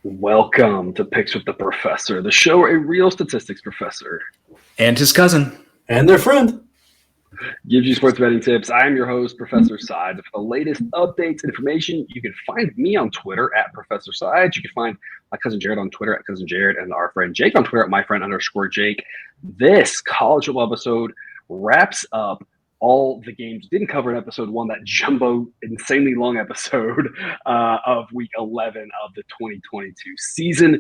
Welcome to Picks with the Professor, the show where a real statistics professor and his cousin and their friend gives you sports betting tips. I am your host, Professor Sides. For the latest updates and information, you can find me on Twitter at Professor Sides. You can find my cousin Jared on Twitter at Cousin Jared, and our friend Jake on Twitter at myfriend_Jake. This college football episode wraps up all the games didn't cover in episode 1, that jumbo, insanely long episode of week 11 of the 2022 season.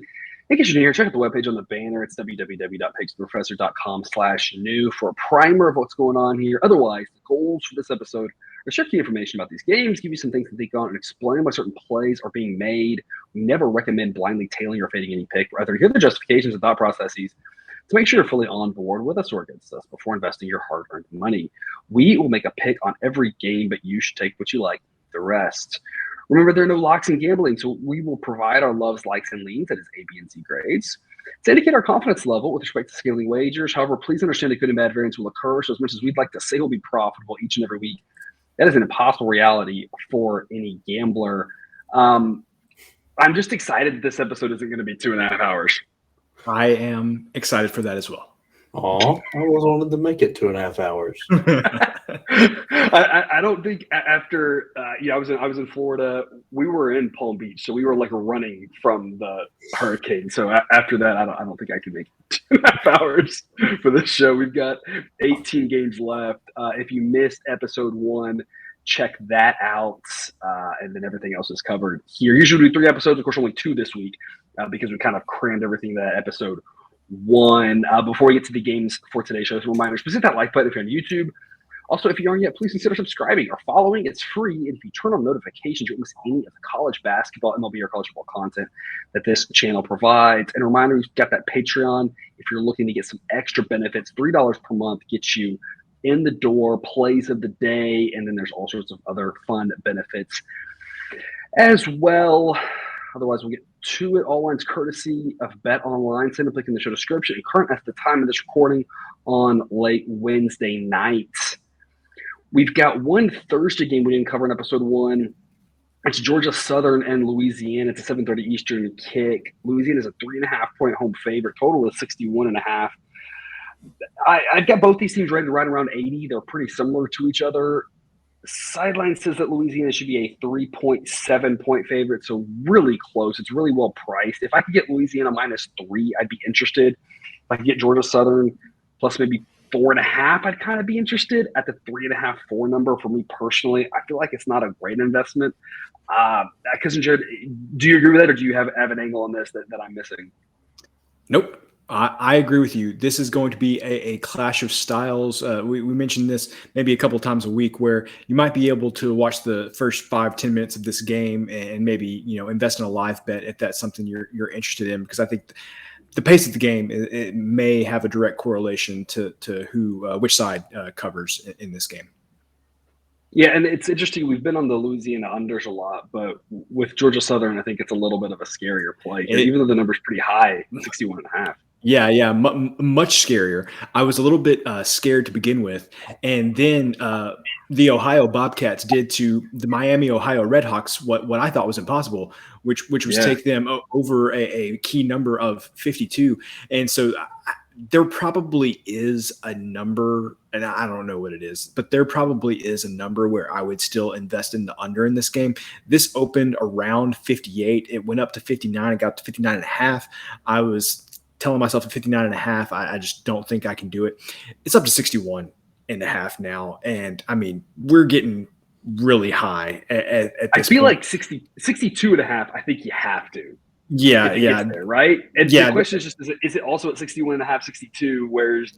In case you're new here, check out the webpage on the banner. It's www.picksprofessor.com/new for a primer of what's going on here. Otherwise, the goals for this episode are share key information about these games, give you some things to think on, and explain why certain plays are being made. We never recommend blindly tailing or fading any pick. Rather, hear the justifications and thought processes to make sure you're fully on board with us or against us before investing your hard-earned money. We will make a pick on every game, but you should take what you like, the rest. Remember, there are no locks in gambling, so we will provide our loves, likes, and leans, that is A, B, and C grades, to indicate our confidence level with respect to scaling wagers. However, please understand that good and bad variance will occur, so as much as we'd like to say we'll be profitable each and every week, that is an impossible reality for any gambler. I'm just excited that this episode isn't going to be 2.5 hours. I am excited for that as well. Oh, I was wanted to make it 2.5 hours. I don't think after I was in Florida. We were in Palm Beach, so we were like running from the hurricane. So after that, I don't think I can make 2.5 hours for this show. We've got 18 games left. If you missed episode 1, check that out, and then everything else is covered here. Usually we do 3 episodes. Of course, only 2 this week because we kind of crammed everything in that episode 1. Before we get to the games for today's show, some reminders: please hit that like button if you're on YouTube. Also, if you aren't yet, please consider subscribing or following. It's free, and if you turn on notifications, you won't miss any of the college basketball, MLB, or college football content that this channel provides. And a reminder, we've got that Patreon. If you're looking to get some extra benefits, $3 per month gets you in the door, plays of the day, and then there's all sorts of other fun benefits as well. Otherwise, we'll get to it. All lines courtesy of Bet Online. Send a click in the show description. And current at the time of this recording on late Wednesday night. We've got one Thursday game we didn't cover in episode 1. It's Georgia Southern and Louisiana. It's a 7:30 Eastern kick. Louisiana is a 3.5-point home favorite. Total is 61.5. I've got both these teams rated right around 80. They're pretty similar to each other. Sideline says that Louisiana should be a 3.7-point favorite, so really close. It's really well priced. If I could get Louisiana -3, I'd be interested. If I could get Georgia Southern plus maybe 4.5, I'd kind of be interested. At the 3.5, 4 number, for me personally, I feel like it's not a great investment. Cousin Jared, do you agree with that, or do you have an angle on this that I'm missing? Nope. I agree with you. This is going to be a clash of styles. We mentioned this maybe a couple times a week, where you might be able to watch the first 5-10 minutes of this game and maybe invest in a live bet if that's something you're interested in, because I think the pace of the game it may have a direct correlation to which side covers in this game. Yeah, and it's interesting. We've been on the Louisiana unders a lot, but with Georgia Southern, I think it's a little bit of a scarier play, even though the number's pretty high, 61.5. Yeah, much scarier. I was a little bit scared to begin with, and then the Ohio Bobcats did to the Miami, Ohio Redhawks what I thought was impossible, which was take them over a key number of 52. And so there probably is a number, and I don't know what it is, but there probably is a number where I would still invest in the under in this game. This opened around 58. It went up to 59. It got to 59.5. I was telling myself at 59.5, I just don't think I can do it. It's up to 61.5 now. And I mean, we're getting really high at this I feel point. like 62.5, I think you have to. Yeah. There, right? And yeah. The question is just, is it also at 61.5, 62?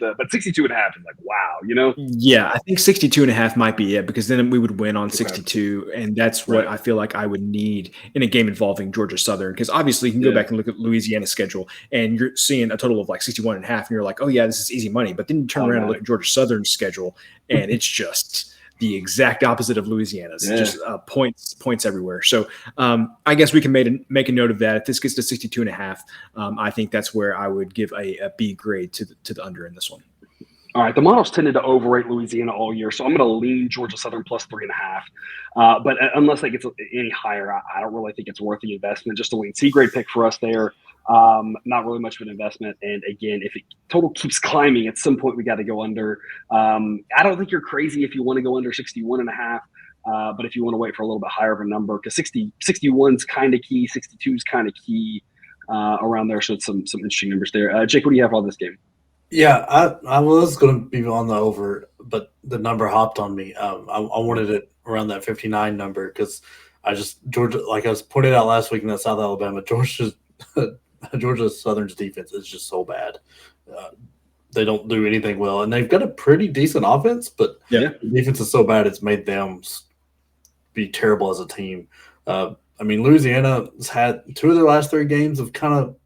But 62.5 is like, wow, Yeah, I think 62.5 might be it, because then we would win on 62. And that's what I feel like I would need in a game involving Georgia Southern. Because obviously you can go back and look at Louisiana's schedule and you're seeing a total of like 61.5 and you're like, oh yeah, this is easy money. But then you turn around and look at Georgia Southern's schedule and it's just the exact opposite of Louisiana's, just points everywhere. So I guess we can make a note of that. If this gets to 62.5, I think that's where I would give a B grade to the under in this one. All right, the models tended to overrate Louisiana all year, so I'm going to lean Georgia Southern plus 3.5. But unless that gets any higher, I don't really think it's worth the investment. Just a lean C-grade pick for us there. Not really much of an investment. And again, if it total keeps climbing, at some point we got to go under. I don't think you're crazy if you want to go under 61.5. But if you want to wait for a little bit higher of a number, because 61's kind of key, 62's kind of key around there. So it's some interesting numbers there. Jake, what do you have on this game? Yeah, I was going to be on the over, but the number hopped on me. I wanted it around that 59 number because Georgia, like I was pointed out last week in that South Alabama, Georgia Southern's defense is just so bad. They don't do anything well, and they've got a pretty decent offense, but the defense is so bad it's made them be terrible as a team. Louisiana's had 2 of their last 3 games have kind of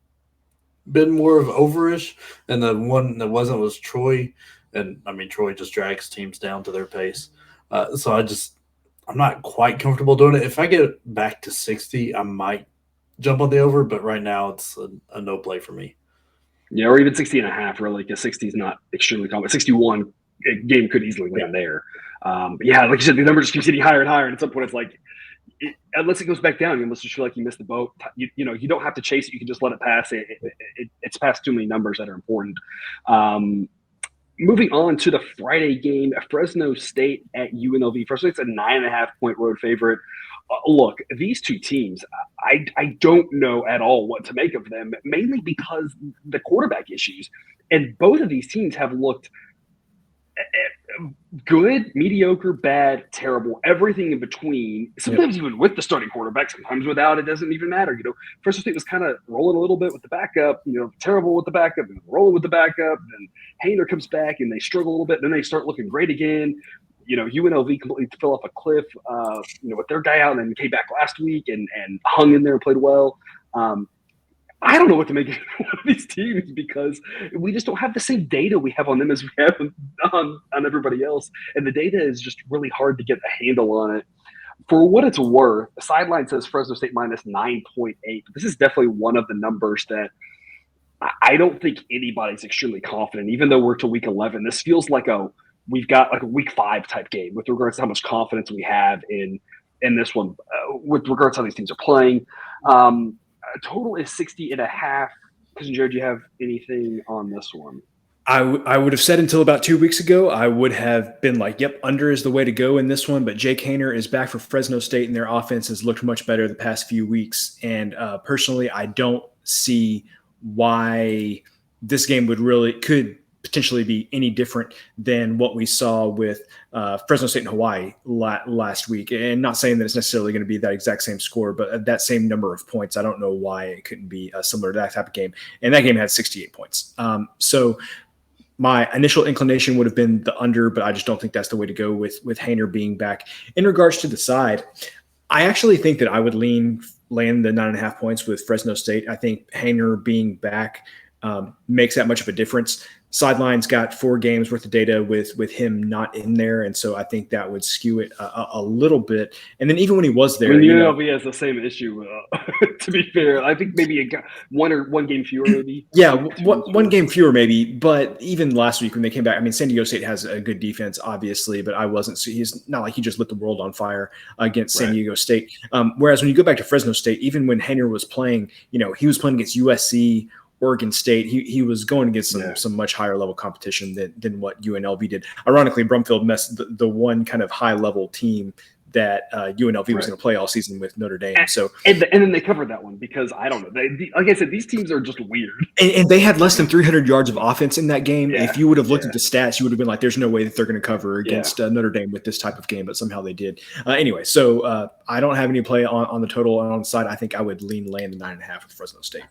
been more of overish, and the one that wasn't was Troy. And Troy just drags teams down to their pace. So I'm not quite comfortable doing it. If I get back to 60, I might jump on the over, but right now it's a no play for me. Yeah, or even 60.5, really, because 60 is not extremely common. 61 game could easily land there. But yeah, like you said, the number just keeps getting higher and higher, and at some point it's like, unless it goes back down, you almost just feel like you missed the boat. You don't have to chase it. You can just let it pass. It's past too many numbers that are important. Moving on to the Friday game, Fresno State at UNLV. Fresno State's a 9.5-point road favorite. Look, these two teams, I don't know at all what to make of them, mainly because the quarterback issues. And both of these teams have looked good, mediocre, bad, terrible, everything in between. Sometimes even with the starting quarterback, sometimes without. It doesn't even matter. Fresno State was kind of rolling a little bit with the backup, terrible with the backup, and rolling with the backup. And Hayner comes back and they struggle a little bit. And then they start looking great again. UNLV completely fell off a cliff, with their guy out, and then came back last week and hung in there and played well. I don't know what to make of one of these teams because we just don't have the same data we have on them as we have on everybody else. And the data is just really hard to get a handle on it. For what it's worth, the sideline says Fresno State minus 9.8. This is definitely one of the numbers that I don't think anybody's extremely confident. Even though we're to week 11, this feels like we've got like a week 5 type game with regards to how much confidence we have in this one, with regards to how these teams are playing. Total is 60.5. Jared, do you have anything on this one? I would have said until about 2 weeks ago, I would have been like, yep, under is the way to go in this one. But Jake Hayner is back for Fresno State, and their offense has looked much better the past few weeks. And personally, I don't see why this game could potentially be any different than what we saw with Fresno State and Hawaii last week. And not saying that it's necessarily going to be that exact same score, but that same number of points. I don't know why it couldn't be similar to that type of game. And that game had 68 points. So my initial inclination would have been the under, but I just don't think that's the way to go with Hayner being back. In regards to the side, I actually think that I would land the 9.5 points with Fresno State. I think Hayner being back makes that much of a difference. Sideline's got 4 games worth of data with him not in there, and so I think that would skew it a little bit. And then even when he was there, UNLV has the same issue. To be fair, I think maybe one game fewer, maybe. Yeah, one game fewer, maybe. But even last week when they came back, San Diego State has a good defense, obviously, but he's not like he just lit the world on fire against San Diego State. Whereas when you go back to Fresno State, even when Hayner was playing, he was playing against USC, Oregon State, he was going against some much higher level competition than what UNLV did. Ironically, Brumfield messed the one kind of high level team that UNLV was going to play all season with Notre Dame. And then they covered that one because I don't know. Like I said, these teams are just weird. And they had less than 300 yards of offense in that game. Yeah, if you would have looked at the stats, you would have been like, "There's no way that they're going to cover against Notre Dame with this type of game," but somehow they did. Anyway, so I don't have any play on the total and on the side. I think I would land the 9.5 with Fresno State.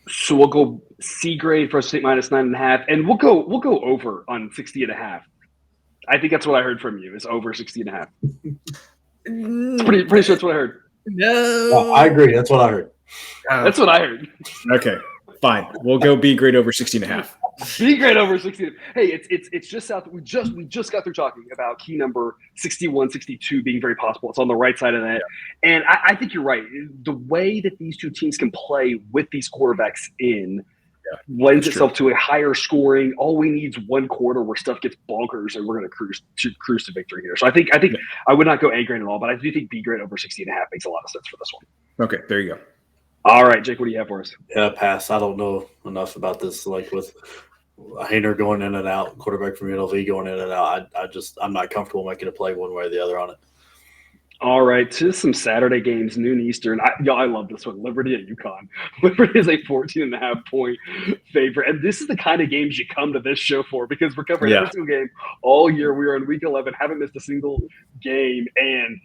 So we'll go C grade for State minus 9.5, and we'll go over on 60.5. I think that's what I heard from you is over 60.5. It's pretty sure that's what I heard. No, I agree. That's what I heard. That's what I heard. Okay, fine. We'll go B grade over 60.5. B grade over 60. Hey, it's just south. We just got through talking about key number 61, 62 being very possible. It's on the right side of that. Yeah. And I think you're right. The way that these two teams can play with these quarterbacks in, lends itself to a higher scoring. All we need is one quarter where stuff gets bonkers, and we're going to cruise to victory here. So I think I would not go A grade at all, but I do think B grade over 60.5 makes a lot of sense for this one. Okay, there you go. All right, Jake, what do you have for us? Yeah, pass. I don't know enough about this. Like with Hayner going in and out, quarterback from UNLV going in and out, I'm not comfortable making a play one way or the other on it. All right, to some Saturday games, noon Eastern. I love this one. Liberty at UConn. Liberty is a 14.5 point favorite. And this is the kind of games you come to this show for because we're covering every single game all year. We are in week 11, haven't missed a single game. And,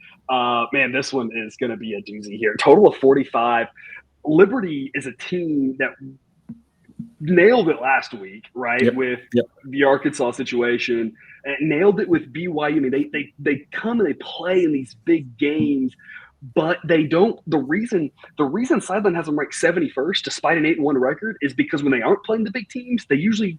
man, this one is going to be a doozy here. Total of 45. Liberty is a team that nailed it last week, right, with the Arkansas situation. And nailed it with BYU. I mean, they come and they play in these big games, but they don't. The reason Sideline has them ranked 71st, despite an 8-1 record, is because when they aren't playing the big teams, they usually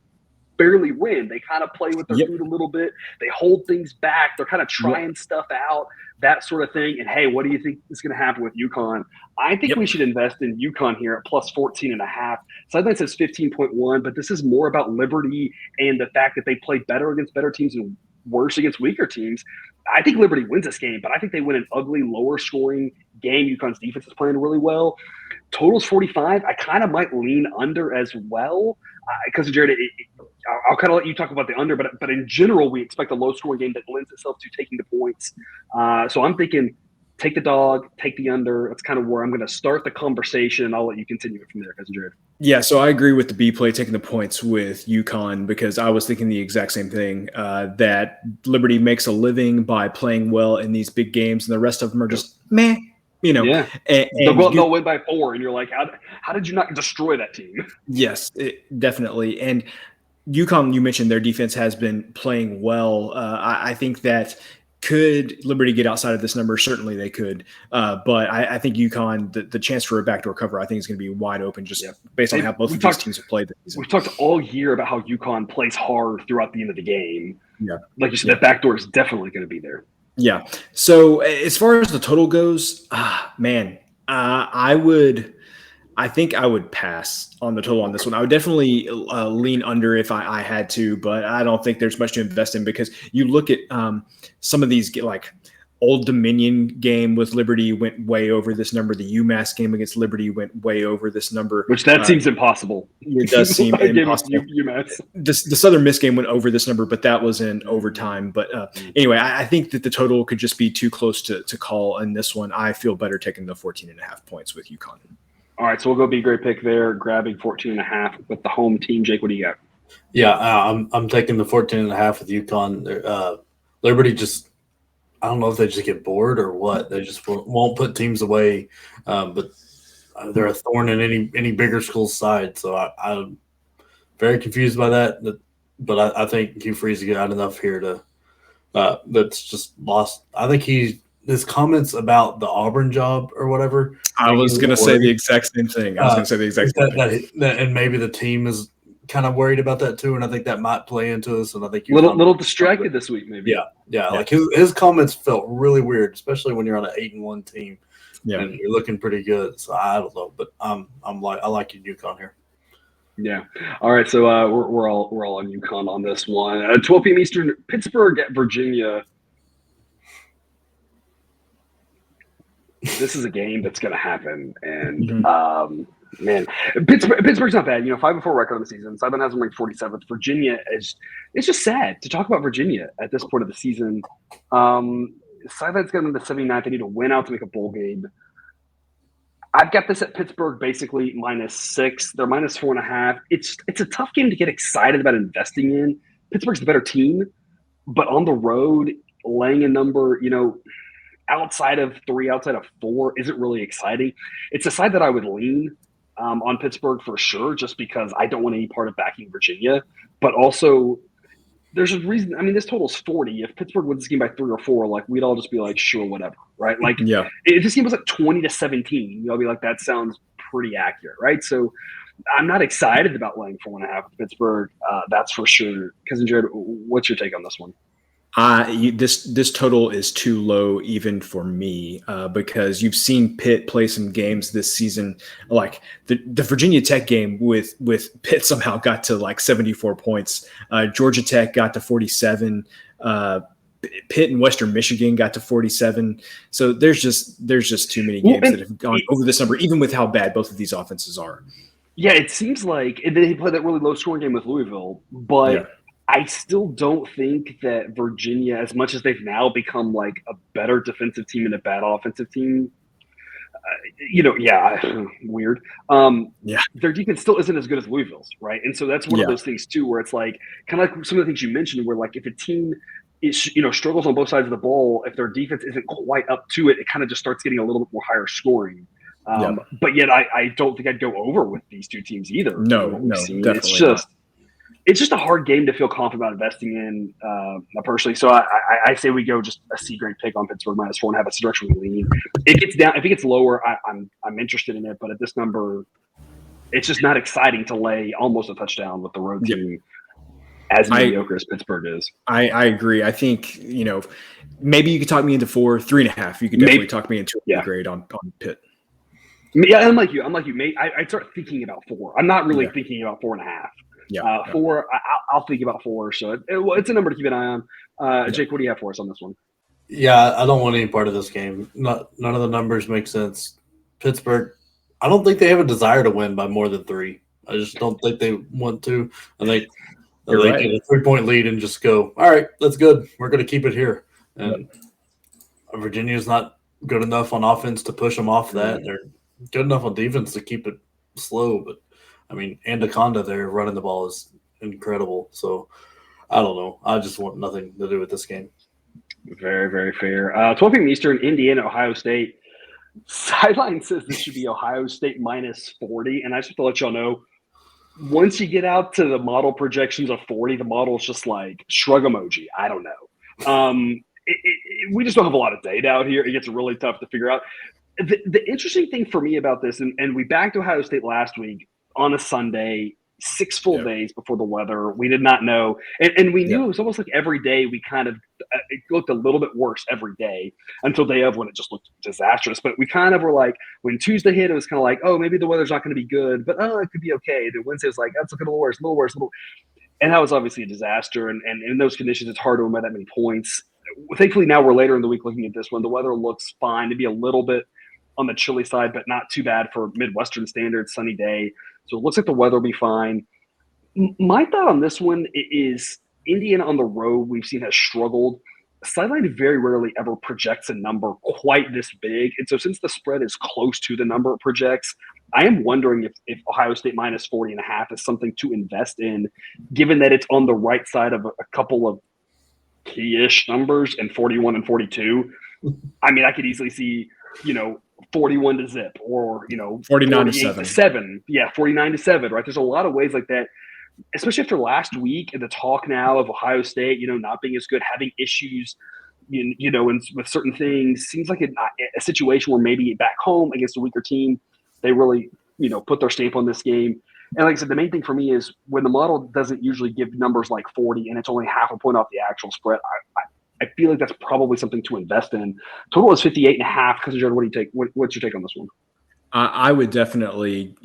barely win. They kind of play with their food a little bit. They hold things back. They're kind of trying stuff out, that sort of thing. And hey, what do you think is going to happen with UConn? I think we should invest in UConn here at plus 14.5. Sideline says 15.1, but this is more about Liberty and the fact that they play better against better teams and worse against weaker teams. I think Liberty wins this game, but I think they win an ugly, lower scoring game. UConn's defense is playing really well. Total's 45. I kind of might lean under as well because, Jared, I'll kind of let you talk about the under, but in general, we expect a low-scoring game that lends itself to taking the points. So I'm thinking take the dog, take the under. That's kind of where I'm going to start the conversation, and I'll let you continue it from there, Cousin Jared. Yeah, so I agree with the B play, taking the points with UConn, because I was thinking the exact same thing, that Liberty makes a living by playing well in these big games, and the rest of them are just meh. You know, and they'll win by 4, and you're like, how did you not destroy that team? Yes, definitely. And UConn, you mentioned their defense has been playing well. I think that could Liberty get outside of this number? Certainly they could. But I think UConn, the chance for a backdoor cover, I think is going to be wide open just based on how both of these teams have played this season. We've talked all year about how UConn plays hard throughout the end of the game. Yeah. Like you said, that backdoor is definitely going to be there. Yeah. So as far as the total goes, I think I would pass on the total on this one. I would definitely lean under if I had to, but I don't think there's much to invest in because you look at some of these, like Old Dominion game with Liberty went way over this number. The UMass game against Liberty went way over this number. Which seems impossible. It does seem impossible. UMass. The Southern Miss game went over this number, but that was in overtime. But anyway, I think that the total could just be too close to call in this one. I feel better taking the 14.5 points with UConn. All right, so we'll go B grade pick there, grabbing 14.5 with the home team. Jake, what do you got? Yeah, I'm taking the 14.5 with UConn. Liberty just – I don't know if they just get bored or what. They just won't put teams away, but they're a thorn in any bigger school's side. So I'm very confused by that. But I think Hugh Freeze got enough here to that's just lost. I think his comments about the Auburn job or whatever. I was going to say the exact same thing. And maybe the team is kind of worried about that too, and I think that might play into us. And I think little distracted this week, maybe. Yeah. Like his comments felt really weird, especially when you're on an 8-1 team, and you're looking pretty good. So I don't know, but I like you, UConn here. Yeah. All right. So we're all on UConn on this one. 12 p.m. Eastern, Pittsburgh at Virginia. This is a game that's going to happen, and man, Pittsburgh's not bad. 5-4 record on the season. Sideline has them ranked 47th. Virginia it's just sad to talk about Virginia at this point of the season. Sideline's got them to 79th. They need to win out to make a bowl game. I've got this at Pittsburgh basically -6. They're -4.5. It's a tough game to get excited about investing in. Pittsburgh's the better team, but on the road, laying a number, outside of 3, outside of 4 isn't really exciting. It's a side that I would lean on Pittsburgh for sure, just because I don't want any part of backing Virginia. But also, there's a reason. I mean, this total's 40. If Pittsburgh wins this game by 3 or 4, like we'd all just be like, sure, whatever, right? Like, if this game was like 20-17, I'll be like, that sounds pretty accurate, right? So, I'm not excited about laying 4.5 with Pittsburgh. That's for sure. Cousin Jared, what's your take on this one? This total is too low even for me because you've seen Pitt play some games this season, like the Virginia Tech game with Pitt somehow got to like 74 points. Georgia Tech got to 47. Pitt and Western Michigan got to 47. So there's just too many games that have gone over this number, even with how bad both of these offenses are. Yeah, it seems like they played that really low scoring game with Louisville, but. Yeah. I still don't think that Virginia, as much as they've now become like a better defensive team and a bad offensive team, weird. Their defense still isn't as good as Louisville's, right? And so that's one of those things too, where it's like kind of like some of the things you mentioned, where like if a team is struggles on both sides of the ball, if their defense isn't quite up to it, it kind of just starts getting a little bit more higher scoring. But yet, I don't think I'd go over with these two teams either. No, definitely It's just a hard game to feel confident about investing in personally. So I say we go just a C grade pick on Pittsburgh -4.5. That's the direction we lean. If it gets lower, I'm interested in it. But at this number, it's just not exciting to lay almost a touchdown with the road team as mediocre as Pittsburgh is. I agree. I think maybe you could talk me into 3.5. You could definitely talk me into a grade on Pitt. Yeah, I'm like you. I start thinking about 4. I'm not really thinking about 4.5. 4. I'll think about 4. So it's a number to keep an eye on. Jake, what do you have for us on this one? Yeah, I don't want any part of this game. None of the numbers make sense. Pittsburgh, I don't think they have a desire to win by more than 3. I just don't think they want to. I think they get a 3-point lead and just go, all right, that's good. We're going to keep it here. And Virginia's not good enough on offense to push them off that. They're good enough on defense to keep it slow, but I mean, Anaconda there running the ball is incredible. So I don't know. I just want nothing to do with this game. Very, very fair. 12 p.m. Eastern, Indiana, Ohio State. Sideline says this should be Ohio State -40. And I just have to let y'all know, once you get out to the model projections of 40, the model is just like shrug emoji. I don't know. We just don't have a lot of data out here. It gets really tough to figure out. The interesting thing for me about this, and we backed Ohio State last week, on a Sunday, 6 full days before the weather. We did not know. And we knew it was almost like every day we kind of it looked a little bit worse every day until day of when it just looked disastrous. But we kind of were like, when Tuesday hit, it was kind of like, oh, maybe the weather's not going to be good, but it could be okay. Then Wednesday was like, that's looking a little worse. And that was obviously a disaster. And in those conditions, it's hard to win by that many points. Thankfully, now we're later in the week looking at this one. The weather looks fine. To be a little bit on the chilly side, but not too bad for Midwestern standards, sunny day. So it looks like the weather will be fine. My thought on this one is Indiana on the road, we've seen has struggled. Sideline very rarely ever projects a number quite this big. And so since the spread is close to the number it projects, I am wondering if Ohio State -40.5 is something to invest in, given that it's on the right side of a couple of key-ish numbers and 41 and 42. I mean, I could easily see, 41 to zip or 49 to 7. Yeah, 49 to 7, right? There's a lot of ways like that, especially after last week and the talk now of Ohio State, not being as good, having issues, with certain things. Seems like a situation where maybe back home against a weaker team, they really, put their stamp on this game. And like I said, the main thing for me is when the model doesn't usually give numbers like 40 and it's only half a point off the actual spread, I feel like that's probably something to invest in. Total is 58.5. Cousin Jared, what do you take? What's your take on this one? I would definitely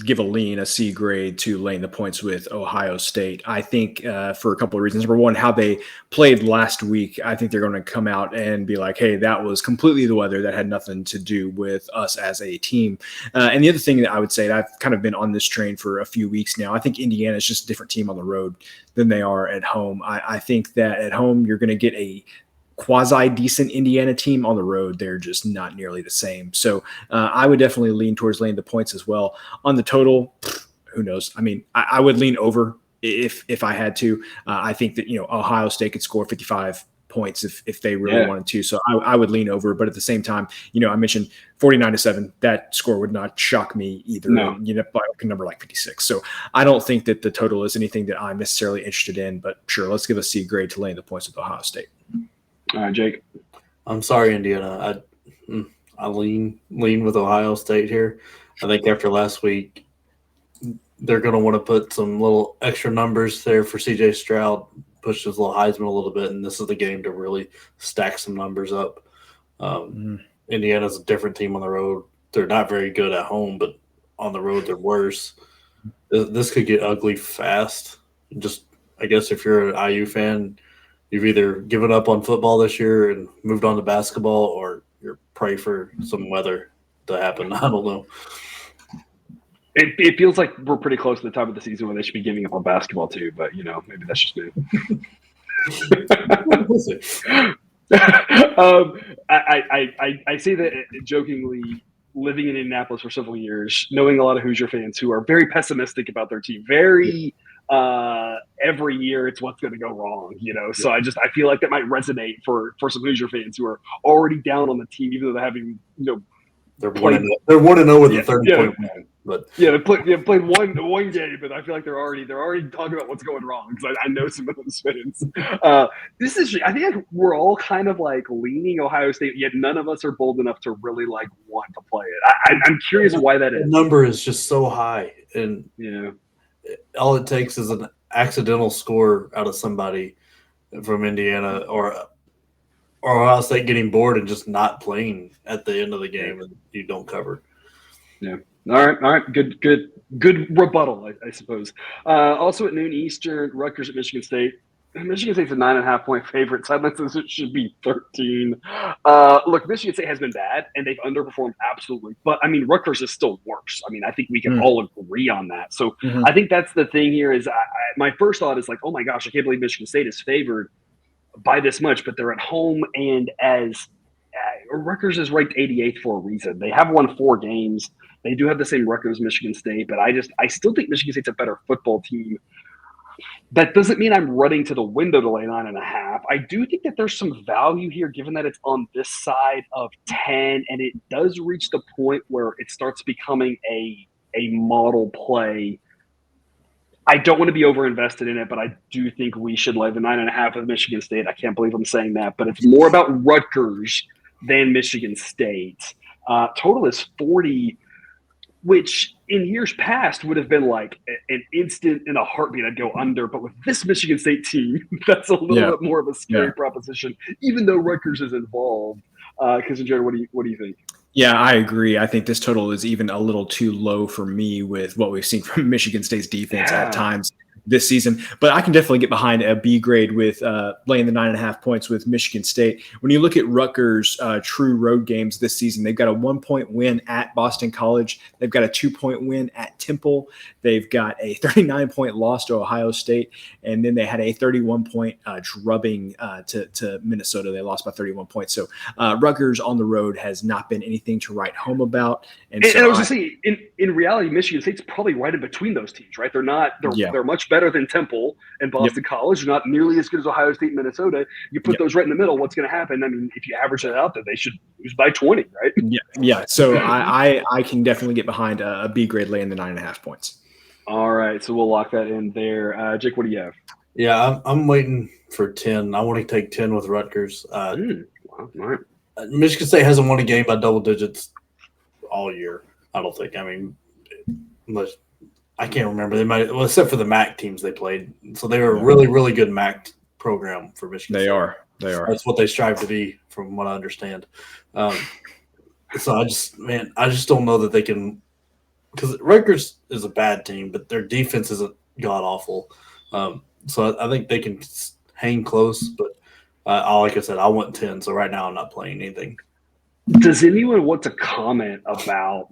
give a C grade to laying the points with Ohio State. I think for a couple of reasons. Number one, how they played last week. I think they're going to come out and be like, hey, that was completely the weather. That had nothing to do with us as a team. And the other thing that I would say, that I've kind of been on this train for a few weeks now, I think Indiana is just a different team on the road than they are at home. I think that at home you're going to get a quasi-decent Indiana team. On the road, they're just not nearly the same. So I would definitely lean towards laying the points as well. On the total, who knows? I mean, I would lean over if I had to. I think that, Ohio State could score 55 points if they really wanted to. So I would lean over. But at the same time, I mentioned 49 to 7. That score would not shock me either. No. By a number like 56. So I don't think that the total is anything that I'm necessarily interested in. But sure, let's give a C grade to laying the points with Ohio State. All right, Jake. I'm sorry, Indiana. I lean with Ohio State here. I think after last week, they're going to want to put some little extra numbers there for C.J. Stroud. pushed his little Heisman a little bit, and this is the game to really stack some numbers up. Indiana's a different team on the road. They're not very good at home, but on the road they're worse. This could get ugly fast. Just, I guess if you're an IU fan, you've either given up on football this year and moved on to basketball, or you're pray for some weather to happen. I don't know. It feels like we're pretty close to the time of the season when they should be giving up on basketball too, but maybe that's just me. I say that jokingly. Living in Indianapolis for several years, knowing a lot of Hoosier fans who are very pessimistic about their team, very every year it's what's going to go wrong, So I feel like that might resonate for some Hoosier fans who are already down on the team, even though they're having they're 1-0 with a 30-point win. But they played one game, but I feel like they're already talking about what's going wrong because I know some of those fans. I think we're all kind of like leaning Ohio State, yet none of us are bold enough to really like want to play it. I'm curious why that is. The number is just so high, and all it takes is an accidental score out of somebody from Indiana or Ohio State getting bored and just not playing at the end of the game, and you don't cover. Yeah. All right. Good rebuttal, I suppose. Also at noon Eastern, Rutgers at Michigan State. Michigan State's a 9.5-point favorite. Sideline says it should be 13. Look, Michigan State has been bad, and they've underperformed absolutely. But, Rutgers is still worse. I think we can all agree on that. So I think that's the thing here is my first thought is like, oh, my gosh, I can't believe Michigan State is favored by this much, but they're at home, and as Rutgers is ranked 88th for a reason. They have won 4 games. They do have the same record as Michigan State, but I still think Michigan State's a better football team. That doesn't mean I'm running to the window to lay 9.5. I do think that there's some value here, given that it's on this side of 10, and it does reach the point where it starts becoming a model play. I don't want to be over-invested in it, but I do think we should lay the 9.5 with Michigan State. I can't believe I'm saying that, but it's more about Rutgers than Michigan State. Total is 40, which in years past would have been like an instant in a heartbeat I'd go under. But with this Michigan State team, that's a little bit more of a scary proposition, even though Rutgers is involved. Because, Jared, what do you think? Yeah, I agree. I think this total is even a little too low for me with what we've seen from Michigan State's defense at times this season. But I can definitely get behind a B grade with laying the 9.5 points with Michigan State. When you look at Rutgers' true road games this season, they've got a 1-point win at Boston College. They've got a 2-point win at Temple. They've got a 39-point loss to Ohio State. And then they had a 31-point drubbing to Minnesota. They lost by 31 points. So Rutgers on the road has not been anything to write home about. And I was just saying, in reality, Michigan State's probably right in between those teams, right? They're much better than Temple and Boston College. They're not nearly as good as Ohio State and Minnesota. You put those right in the middle, what's going to happen? If you average it out there, they should lose by 20, right? Yeah. So I can definitely get behind a B grade laying the 9.5 points. All right, so we'll lock that in there. Jake, what do you have? Yeah, I'm waiting for 10. I want to take 10 with Rutgers. All right. Michigan State hasn't won a game by double digits all year, I don't think. Unless I can't remember. They might, except for the MAC teams they played. So they were a really, really good MAC program for Michigan State. They are. That's what they strive to be, from what I understand. So I just don't know that they can, because Rutgers is a bad team, but their defense isn't god awful. So I think they can hang close. But like I said, I want 10. So right now I'm not playing anything. Does anyone want to comment about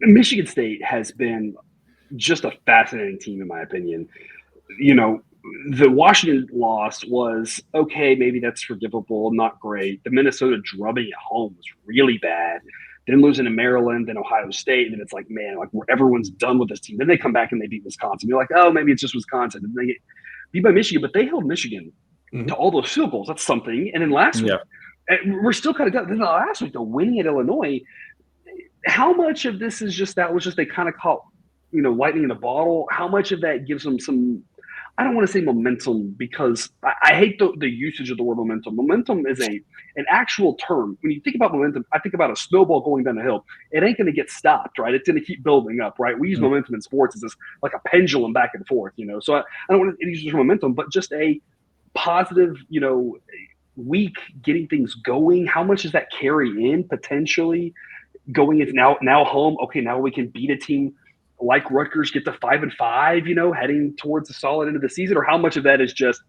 Michigan State has been just a fascinating team, in my opinion. The Washington loss was okay. Maybe that's forgivable. Not great. The Minnesota drubbing at home was really bad. Then losing to Maryland, then Ohio State. And then it's like, man, everyone's done with this team. Then they come back and they beat Wisconsin. You're like, oh, maybe it's just Wisconsin. And they get beat by Michigan, but they held Michigan to all those field goals. That's something. And then last week, we're still kind of done. Then last week, the winning at Illinois. How much of this is just they kind of caught, lightning in a bottle? How much of that gives them some, I don't want to say momentum because I hate the usage of the word momentum. Momentum is an actual term. When you think about momentum, I think about a snowball going down a hill. It ain't going to get stopped, right? It's going to keep building up, right? We use momentum in sports as this like a pendulum back and forth, So I don't want to use the momentum, but just a positive, week getting things going. How much does that carry in potentially going into now home? Okay, now we can beat a team like Rutgers, get to 5-5, heading towards the solid end of the season, or how much of that is just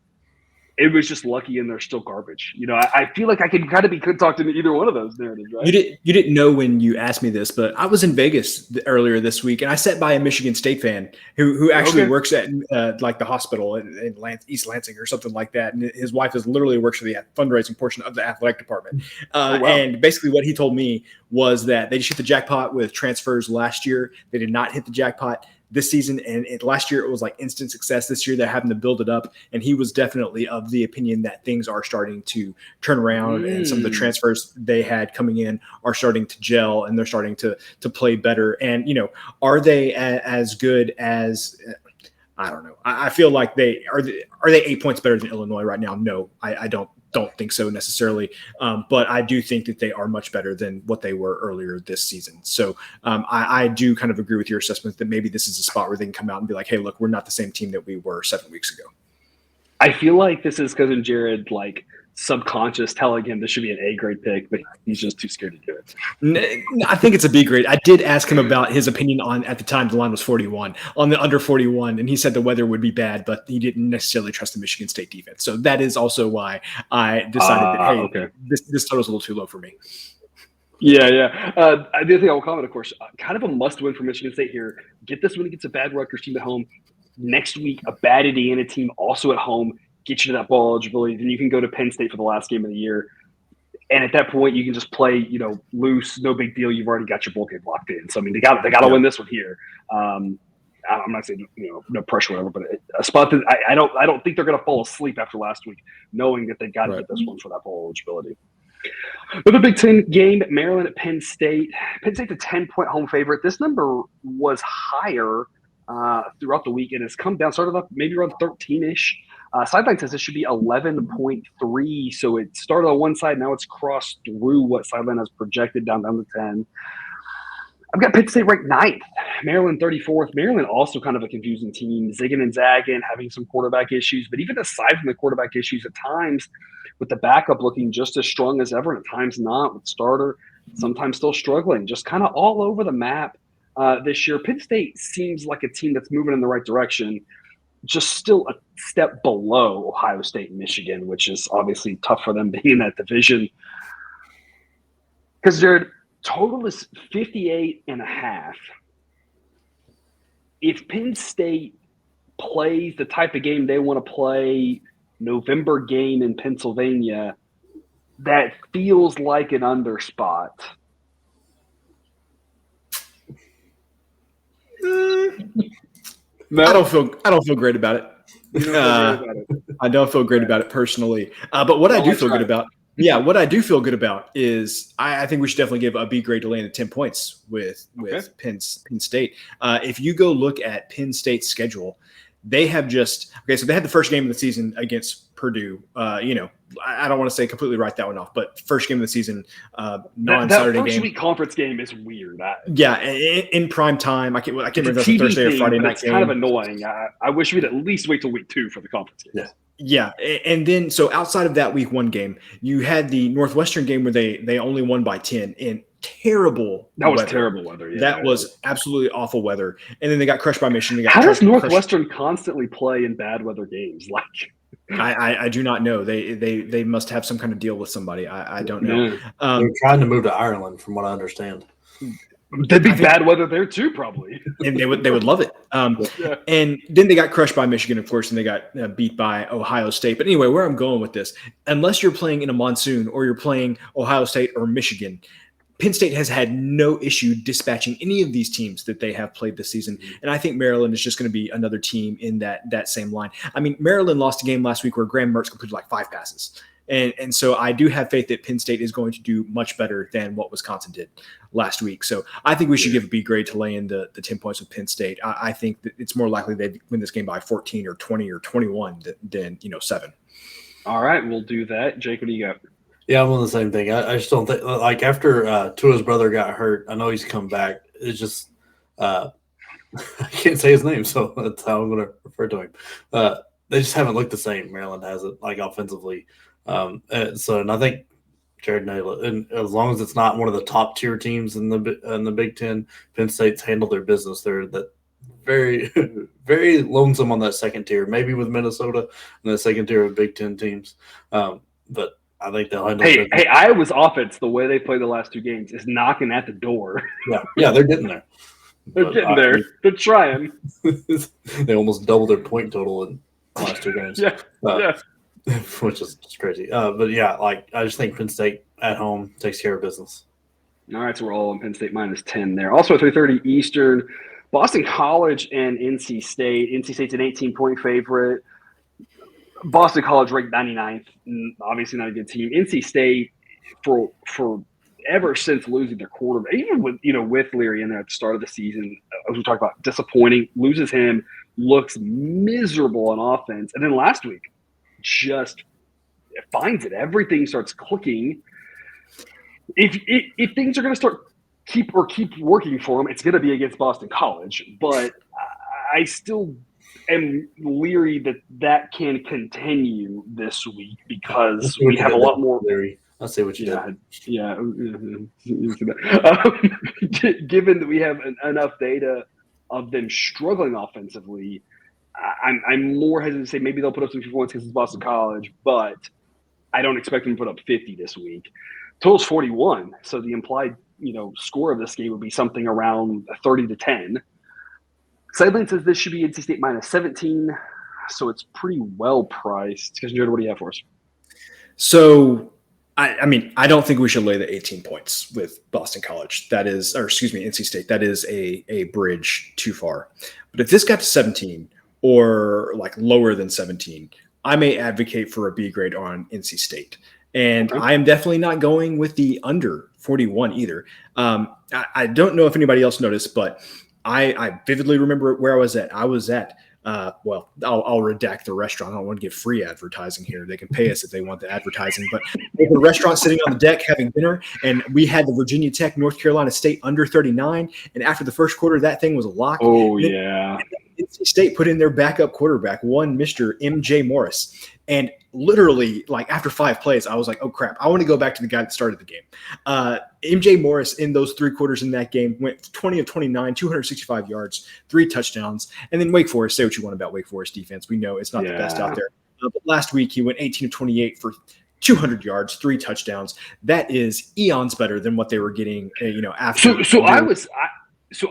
it was just lucky and they're still garbage. I feel like I could kind of be talked into either one of those narratives, right? You didn't know when you asked me this, but I was in Vegas earlier this week, and I sat by a Michigan State fan who actually works at like the hospital in East Lansing or something like that, and his wife literally works for the fundraising portion of the athletic department. Wow. And basically, what he told me was that they just hit the jackpot with transfers last year. They did not hit the jackpot this season, and last year it was like instant success. This year they're having to build it up, and he was definitely of the opinion that things are starting to turn around, and some of the transfers they had coming in are starting to gel, and they're starting to play better. And are they as good as? I don't know. I feel like they are. Are they 8 points better than Illinois right now? No, I don't think so necessarily. But I do think that they are much better than what they were earlier this season. So I do kind of agree with your assessment that maybe this is a spot where they can come out and be like, hey, look, we're not the same team that we were 7 weeks ago. I feel like this is Cousin Jared, like subconscious telling him this should be an A grade pick, but he's just too scared to do it. I think it's a B grade. I did ask him about his opinion on, at the time, the line was 41 on the under 41, and he said the weather would be bad, but he didn't necessarily trust the Michigan State defense. So that is also why I decided that, hey, okay, this total's a little too low for me. Yeah. The other thing I will comment, of course, kind of a must-win for Michigan State here. Get this win against a bad Rutgers team at home. Next week, a bad Indiana team also at home. Get you to that bowl eligibility. Then you can go to Penn State for the last game of the year. And at that point, you can just play, loose, no big deal. You've already got your bowl game locked in. So, I mean, they got to win this one here. I'm not saying, no pressure or whatever, but a spot that I don't think they're going to fall asleep after last week, knowing that they got to get this one for that bowl eligibility. Another Big Ten game, Maryland at Penn State. Penn State's a 10-point home favorite. This number was higher throughout the week, and it's come down, started up maybe around 13-ish. Sideline says it should be 11.3, so it started on one side, now it's crossed through what Sideline has projected down to 10. I've got Penn State ranked 9th, Maryland 34th. Maryland also kind of a confusing team, zigging and zagging, having some quarterback issues, but even aside from the quarterback issues, at times with the backup looking just as strong as ever, and at times not, with starter sometimes still struggling, just kind of all over the map this year. Penn State seems like a team that's moving in the right direction, just still a step below Ohio State and Michigan, which is obviously tough for them being in that division. Because their total is 58.5. If Penn State plays the type of game they want to play, November game in Pennsylvania, that feels like an under spot. No. I don't feel great about it. I don't feel great about it personally. But what I do feel good about, what I do feel good about is I think we should definitely give a B grade to land at 10 points with Penn State. If you go look at Penn State's schedule, they have so they had the first game of the season against Purdue. I don't want to say completely write that one off, but first game of the season, non-Saturday game. That first week conference game is weird. In prime time. I can't remember if it's a Thursday or Friday night game. It's kind of annoying. I wish we'd at least wait till week 2 for the conference game. Yeah. And then, so outside of that week 1 game, you had the Northwestern game where they only won by 10 in terrible terrible weather. Yeah, that was absolutely awful weather. And then they got crushed by Michigan. How does Northwestern constantly play in bad weather games? I do not know. They must have some kind of deal with somebody. I don't know. They're trying to move to Ireland, from what I understand. There'd be bad weather there too, probably. And they would love it. And then they got crushed by Michigan, of course, and they got beat by Ohio State. But anyway, where I'm going with this, unless you're playing in a monsoon or you're playing Ohio State or Michigan, Penn State has had no issue dispatching any of these teams that they have played this season. And I think Maryland is just going to be another team in that same line. I mean, Maryland lost a game last week where Graham Mertz completed like 5 passes. And so I do have faith that Penn State is going to do much better than what Wisconsin did last week. So I think we should give a B grade to lay in the 10 points with Penn State. I think that it's more likely they win this game by 14 or 20 or 21 than 7. All right, we'll do that. Jake, what do you got? Yeah, I'm on the same thing. I just don't think, like, after Tua's brother got hurt, I know he's come back. It's just I can't say his name, so that's how I'm going to refer to him. They just haven't looked the same. Maryland has it, like, offensively. And I think Jared Naylor, and as long as it's not one of the top tier teams in the Big Ten, Penn State's handled their business. They're that very, very lonesome on that second tier, maybe with Minnesota and the second tier of Big Ten teams. But I think they'll handle it. Hey, Iowa's offense, the way they played the last 2 games, is knocking at the door. Yeah, they're getting there. They're getting there. They're trying. They almost doubled their point total in the last 2 games. Yeah. Which is just crazy. But yeah, like, I just think Penn State at home takes care of business. All right, so we're all on Penn State -10 there. Also at 3:30 Eastern, Boston College and NC State. NC State's an 18-point favorite. Boston College ranked 99th, obviously not a good team. NC State, for ever since losing their quarterback, even with Leary in there at the start of the season, as we talked about, disappointing. Loses him, looks miserable on offense, and then last week just finds it. Everything starts clicking. If things are going to start keep working for him, it's going to be against Boston College. But I still am leery that can continue this week because we have a lot more. Leary. I'll say what you did. Yeah. Given that we have enough data of them struggling offensively, I'm more hesitant to say maybe they'll put up some points because it's Boston College, but I don't expect them to put up 50 this week. Total's 41, so the implied score of this game would be something around 30-10. Sideline says this should be NC State -17, so it's pretty well priced. Jared, what do you have for us? So, I don't think we should lay the 18 points with Boston College. NC State. That is a bridge too far. But if this got to 17 or like lower than 17, I may advocate for a B grade on NC State. And I am definitely not going with the under 41 either. I don't know if anybody else noticed, but I vividly remember where I was at. I was at, I'll redact the restaurant. I don't want to give free advertising here. They can pay us if they want the advertising. But there's a restaurant sitting on the deck having dinner, and we had the Virginia Tech, North Carolina State under 39. And after the first quarter, that thing was a lock. Oh, yeah. NC State put in their backup quarterback, one Mr. MJ Morris. And literally, like, after 5 plays, I was like, oh, crap. I want to go back to the guy that started the game. MJ Morris, in those 3 quarters in that game, went 20 of 29, 265 yards, 3 touchdowns. And then Wake Forest, say what you want about Wake Forest defense. We know it's not the best out there. But last week, he went 18 of 28 for 200 yards, 3 touchdowns. That is eons better than what they were getting, after. So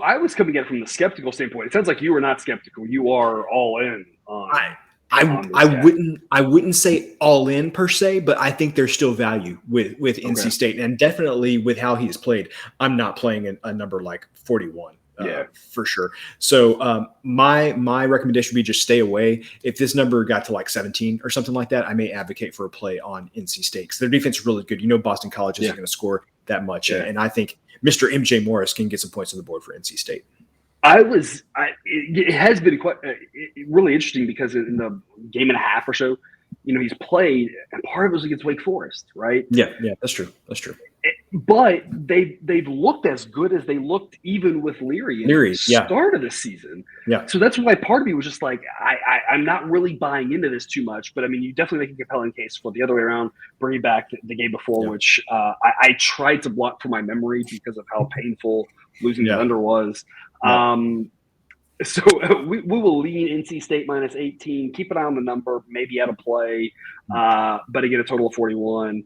I was coming at it from the skeptical standpoint. It sounds like you were not skeptical. You are all in on I wouldn't say all in per se, but I think there's still value with NC State, and definitely with how he's played. I'm not playing a number like 41. For sure. So my recommendation would be just stay away. If this number got to like 17 or something like that, I may advocate for a play on NC State because their defense is really good. Boston College isn't going to score that much, and I think Mr. MJ Morris can get some points on the board for NC State. It has been quite really interesting because in the game and a half or so, he's played, and part of it was against Wake Forest, right? Yeah, that's true. But they've looked as good as they looked even with Leary at the start of the season. Yeah. So that's why part of me was just like, I'm not really buying into this too much. But, you definitely make a compelling case for the other way around, bringing back the game before, which I tried to block from my memory because of how painful losing the under was. So we will lean NC State -18. Keep an eye on the number, maybe out of play. But again, a total of 41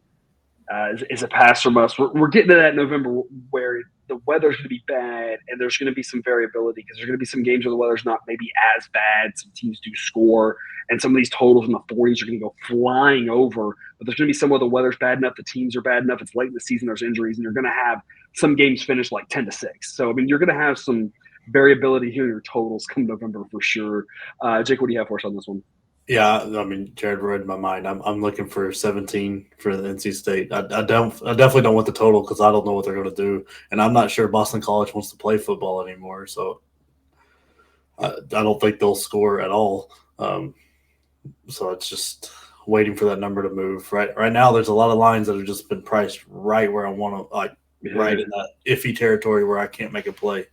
is a pass from us. We're getting to that in November where the weather's going to be bad and there's going to be some variability because there's going to be some games where the weather's not maybe as bad. Some teams do score, and some of these totals in the 40s are going to go flying over. But there's going to be some where the weather's bad enough, the teams are bad enough, it's late in the season, there's injuries, and you're going to have some games finish like 10-6. So, you're going to have some variability here in your totals come November for sure. Jake, what do you have for us on this one? Yeah, I mean, Jared read my mind. I'm looking for 17 for the NC State. I definitely don't want the total because I don't know what they're going to do, and I'm not sure Boston College wants to play football anymore. So I don't think they'll score at all. So it's just waiting for that number to move. Right now, there's a lot of lines that have just been priced right where I want to, right in that iffy territory where I can't make a play.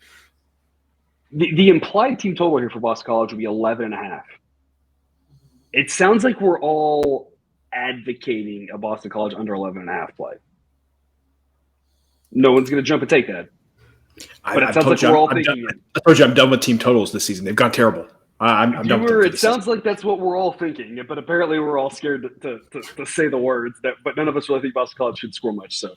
The implied team total here for Boston College would be 11.5. It sounds like we're all advocating a Boston College under 11.5 play. No one's going to jump and take that. But it sounds like we're all thinking it. I told you I'm done with team totals this season. They've gone terrible. I'm done with them. It sounds like that's what we're all thinking, but apparently we're all scared to say the words. But none of us really think Boston College should score much. So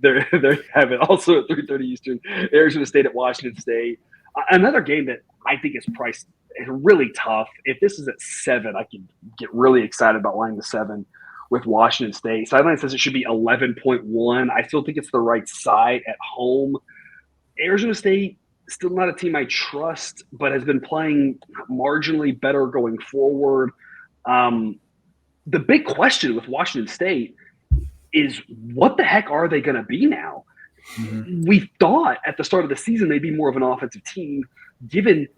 there you have it. Also at 3:30 Eastern, Arizona State at Washington State. Another game that I think is priced really tough. If this is at 7, I can get really excited about laying the 7 with Washington State. Sideline says it should be 11.1. I still think it's the right side at home. Arizona State, still not a team I trust, but has been playing marginally better going forward. The big question with Washington State is what the heck are they going to be now? Mm-hmm. We thought at the start of the season they'd be more of an offensive team, given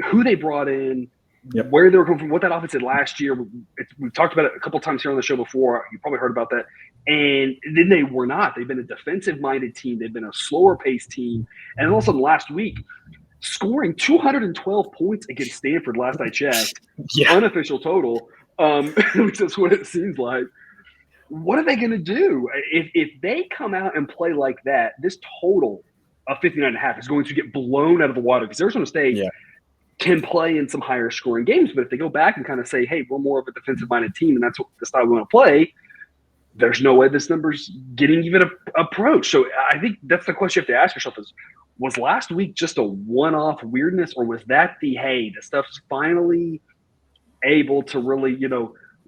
who they brought in, where they were coming from, what that offense did last year. We've talked about it a couple times here on the show before. You probably heard about that. And then they were not. They've been a defensive-minded team. They've been a slower-paced team. And all of a sudden last week, scoring 212 points against Stanford last I checked, unofficial total, which is what it seems like. What are they going to do? If they come out and play like that, this total of 59.5 is going to get blown out of the water because Arizona State can play in some higher scoring games. But if they go back and kind of say, hey, we're more of a defensive-minded team and that's what the style we want to play, there's no way this number's getting even approached. So I think that's the question you have to ask yourself is, was last week just a one-off weirdness, or was that the stuff's finally able to really,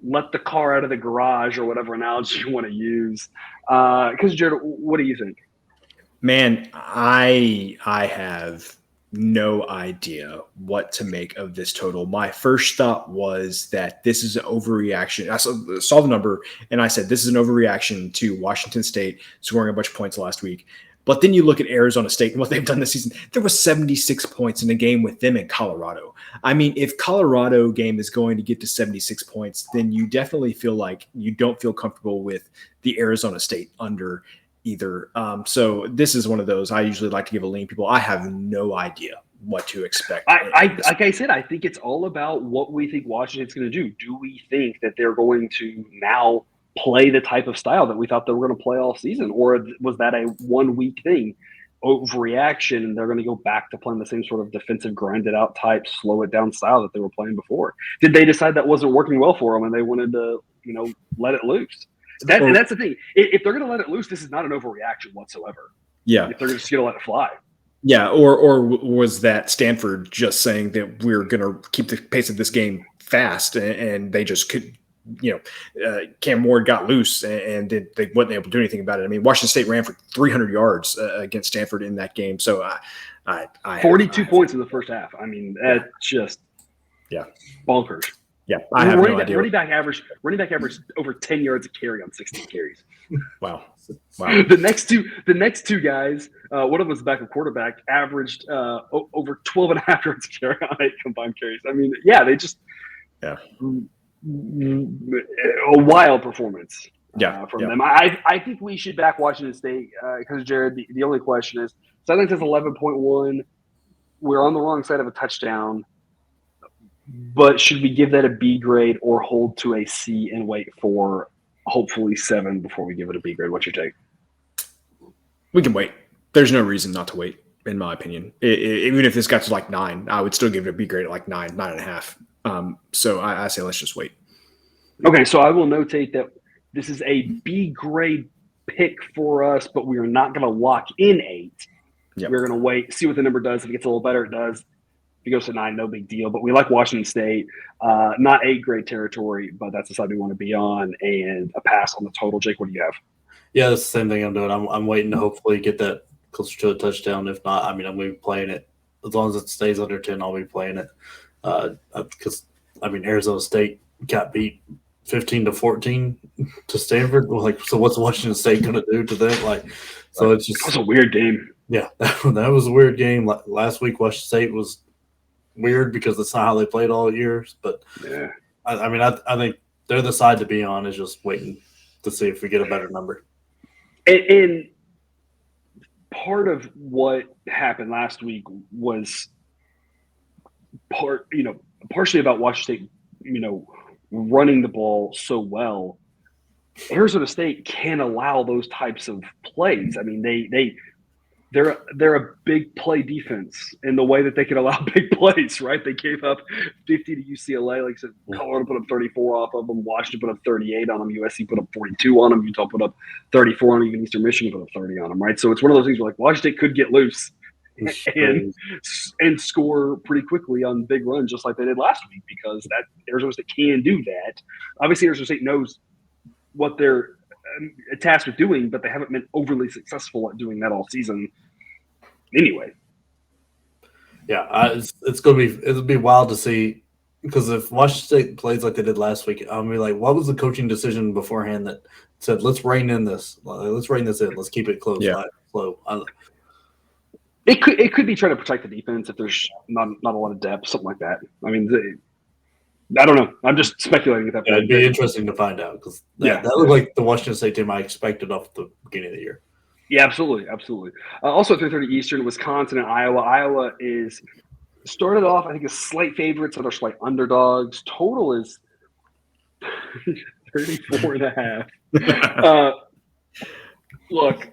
let the car out of the garage or whatever analogy you want to use? Because, Jared, what do you think? Man, I have no idea what to make of this total. My first thought was that this is an overreaction. I saw the number and I said, this is an overreaction to Washington State scoring a bunch of points last week. But then you look at Arizona State and what they've done this season. There was 76 points in a game with them in Colorado. I mean, if Colorado game is going to get to 76 points, then you definitely feel like you don't feel comfortable with the Arizona State under either. So this is one of those I usually like to give a lean people. I have no idea what to expect. Like I said, I think it's all about what we think Washington's going to do. Do we think that they're going to now play the type of style that we thought they were going to play all season? Or was that a 1 week thing, overreaction, and they're going to go back to playing the same sort of defensive, grinded out type, slow it down style that they were playing before? Did they decide that wasn't working well for them and they wanted to, let it loose? And that's the thing. If they're going to let it loose, this is not an overreaction whatsoever. Yeah. If they're just going to let it fly. Yeah. Or was that Stanford just saying that we're going to keep the pace of this game fast and they just could, Cam Ward got loose and they wasn't able to do anything about it. I mean, Washington State ran for 300 yards against Stanford in that game. So I 42 points in the first half. I mean, that's just bonkers. Yeah, I have no idea. Running back average over 10 yards a carry on 16 carries. Wow. The next two guys, one of them was a backup quarterback, averaged over 12.5 yards a carry on 8 combined carries. I mean, they just a wild performance from them. I think we should back Washington State because, Jared, the only question is, Sideline says 11.1. We're on the wrong side of a touchdown. But should we give that a B grade or hold to a C and wait for hopefully 7 before we give it a B grade? What's your take? We can wait. There's no reason not to wait, in my opinion. Even if this got to like 9, I would still give it a B grade at like 9.5. So I say let's just wait. Okay, so I will notate that this is a B grade pick for us, but we are not going to lock in 8. Yep. We're going to wait, see what the number does. If it gets a little better, it does. If it goes to 9, no big deal. But we like Washington State. Not 8 grade territory, but that's the side we want to be on. And a pass on the total. Jake, what do you have? Yeah, that's the same thing I'm doing. I'm waiting to hopefully get that closer to a touchdown. If not, I'm going to be playing it. As long as it stays under 10, I'll be playing it. Because I mean, Arizona State got beat 15-14 to Stanford. Like, so what's Washington State going to do to them? Like, so it's just That was a weird game. Yeah, that was a weird game. Last week, Washington State was weird because that's not how they played all year. But Yeah. I mean, I think they're the side to be on. Is just waiting to see if we get a better number. And part of what happened last week was partially about Washington State, running the ball so well. Arizona State can allow those types of plays. I mean, they're a big play defense in the way that they can allow big plays, right? They gave up 50 to UCLA. Like I said, Colorado put up 34 off of them. Washington put up 38 on them. USC put up 42 on them. Utah put up 34 on them. Even Eastern Michigan put up 30 on them, right? So it's one of those things where, like, Washington State could get loose and score pretty quickly on big runs just like they did last week because that Arizona State can do that. Obviously, Arizona State knows what they're tasked with doing, but they haven't been overly successful at doing that all season anyway. Yeah, it'll be wild to see because if Washington State plays like they did last week, I'll be like, what was the coaching decision beforehand that said, let's rein this in, let's keep it close, slow. It could be trying to protect the defense if there's not a lot of depth, something like that. I mean, I don't know. I'm just speculating at that point. Yeah, it'd be interesting to find out because that looked like the Washington State team I expected off the beginning of the year. Yeah, absolutely. Also, 3:30 Eastern, Wisconsin and Iowa. Iowa is started off, I think, as slight favorites, and they're slight underdogs. Total is 34.5. Look,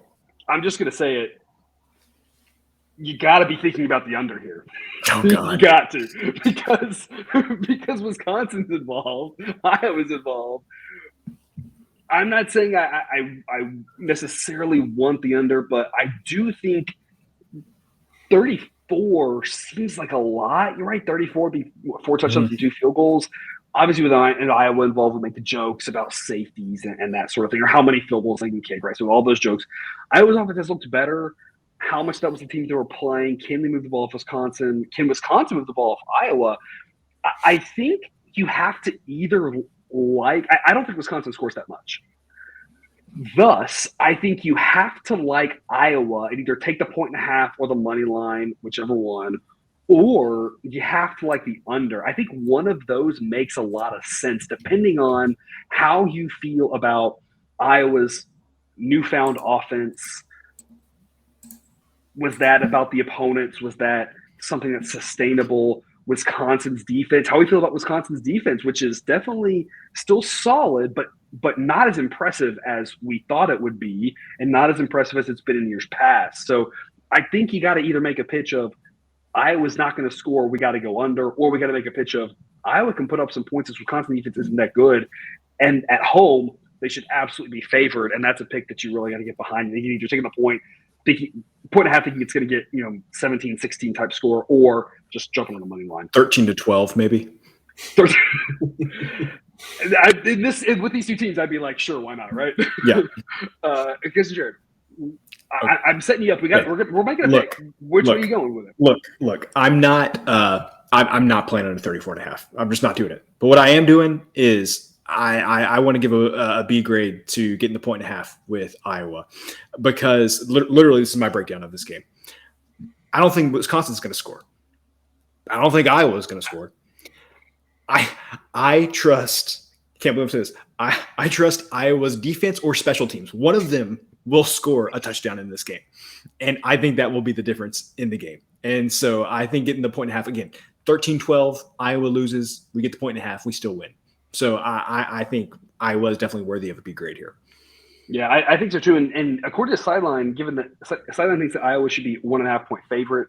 I'm just going to say it. You got to be thinking about the under here. Oh, God. You got to because Wisconsin's involved, Iowa's involved. I'm not saying I necessarily want the under, but I do think 34 seems like a lot. You're right, 34 would be 4 touchdowns and 2 field goals. Obviously, with Iowa involved, we make the jokes about safeties and that sort of thing, or how many field goals they can kick, right? So all those jokes. Iowa's offense has looked better. How much that was the team they were playing? Can they move the ball off Wisconsin? Can Wisconsin move the ball off Iowa? I think you have to either I don't think Wisconsin scores that much. Thus, I think you have to like Iowa and either take the 1.5 or the money line, whichever one, or you have to like the under. I think one of those makes a lot of sense depending on how you feel about Iowa's newfound offense. Was that about the opponents? Was that something that's sustainable? Wisconsin's defense, how we feel about Wisconsin's defense, which is definitely still solid, but not as impressive as we thought it would be and not as impressive as it's been in years past. So I think you got to either make a pitch of Iowa's not going to score, we got to go under, or we got to make a pitch of Iowa can put up some points as Wisconsin defense isn't that good. And at home, they should absolutely be favored. And that's a pick that you really got to get behind. You need to take the point. 1.5 thinking it's going to get 17, 16 type score, or just jumping on the money line. 13-12 maybe. With these two teams, I'd be like, sure, why not, right? Yeah. Because Jared, I'm setting you up. We're making a pick. Which way are you going with it? Look. I'm not playing on a 34.5. I'm just not doing it. But what I am doing is I want to give a B grade to getting the 1.5 with Iowa because literally this is my breakdown of this game. I don't think Wisconsin's going to score. I don't think Iowa's going to score. I trust. Can't believe I'm saying this. I trust Iowa's defense or special teams. One of them will score a touchdown in this game, and I think that will be the difference in the game. And so I think getting the 1.5 again, 13-12, Iowa loses. We get the 1.5. We still win. So I think Iowa is definitely worthy of a B grade here. Yeah, I think so too. And according to Sideline, given that Sideline thinks that Iowa should be 1.5 point favorite,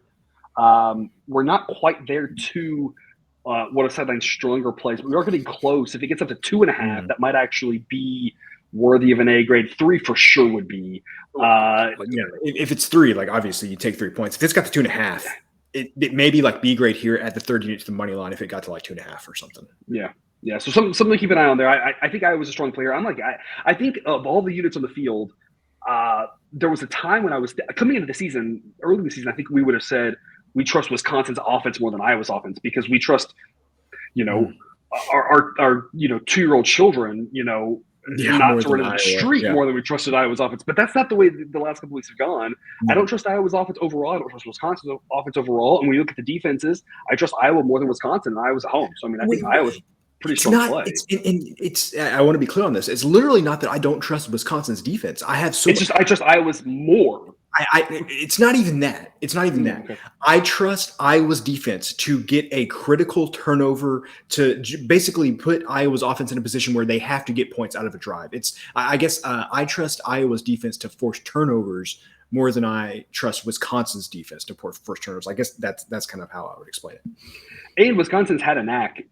we're not quite there to what a Sideline's stronger place. But we are getting close. If it gets up to 2.5, that might actually be worthy of an A grade. 3 for sure would be. If it's 3, like obviously you take 3 points. If it's got the 2.5, it may be like B grade here at the 30 units to the money line if it got to like 2.5 or something. Yeah, so something to keep an eye on there. I think Iowa's a strong player. I think of all the units on the field, there was a time when I was coming into the season, early in the season, I think we would have said we trust Wisconsin's offense more than Iowa's offense because we trust, our 2-year-old children, not to run into the street yeah. more than we trusted Iowa's offense. But that's not the way the last couple weeks have gone. I don't trust Iowa's offense overall. I don't trust Wisconsin's offense overall. And when you look at the defenses, I trust Iowa more than Wisconsin, and Iowa's at home. So, I mean, I think Iowa's pretty strong play. I want to be clear on this. It's literally not that I don't trust Wisconsin's defense. I trust Iowa's more. It's not even that. It's not even that. Okay. I trust Iowa's defense to get a critical turnover to basically put Iowa's offense in a position where they have to get points out of a drive. I trust Iowa's defense to force turnovers more than I trust Wisconsin's defense to force turnovers. I guess that's kind of how I would explain it. And Wisconsin's had a knack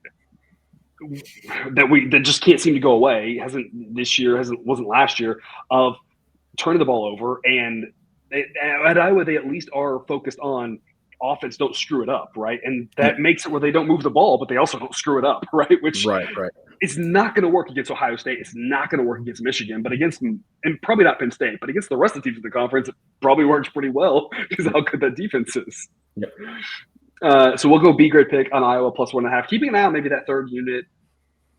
that just can't seem to go away. Hasn't this year, wasn't last year, of turning the ball over. And at Iowa, they at least are focused on offense, don't screw it up, right? And that makes it where they don't move the ball, but they also don't screw it up, right? Which it's not going to work against Ohio State. It's not going to work against Michigan, but against them, and probably not Penn State, but against the rest of the teams in the conference, it probably works pretty well because of how good that defense is. Yep. So we'll go B grade pick on Iowa plus 1.5. Keeping an eye on maybe that third unit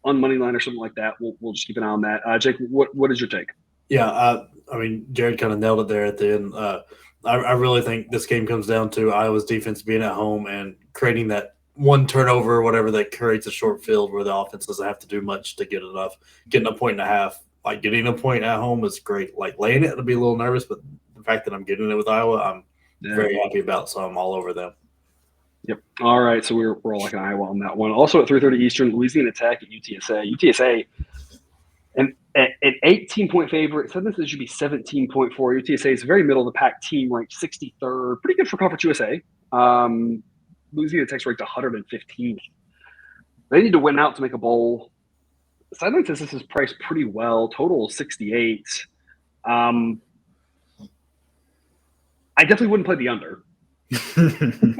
on money line or something like that. We'll just keep an eye on that. Jake, what is your take? Yeah, I mean, Jared kind of nailed it there at the end. I really think this game comes down to Iowa's defense being at home and creating that one turnover or whatever that creates a short field where the offense doesn't have to do much to get enough. Getting a 1.5, like getting a point at home is great. Like laying it, I'll be a little nervous, but the fact that I'm getting it with Iowa, I'm very happy about. So I'm all over them. Yep. All right. So we're all like an Iowa on that one. Also at 3:30 Eastern, Louisiana Tech at UTSA. UTSA, an 18-point favorite. Said this should be 17.4. UTSA is a very middle of the pack team, ranked 63rd. Pretty good for Conference USA. Louisiana Tech's ranked 115th. They need to win out to make a bowl. Sideline says this is priced pretty well. Total 68. I definitely wouldn't play the under.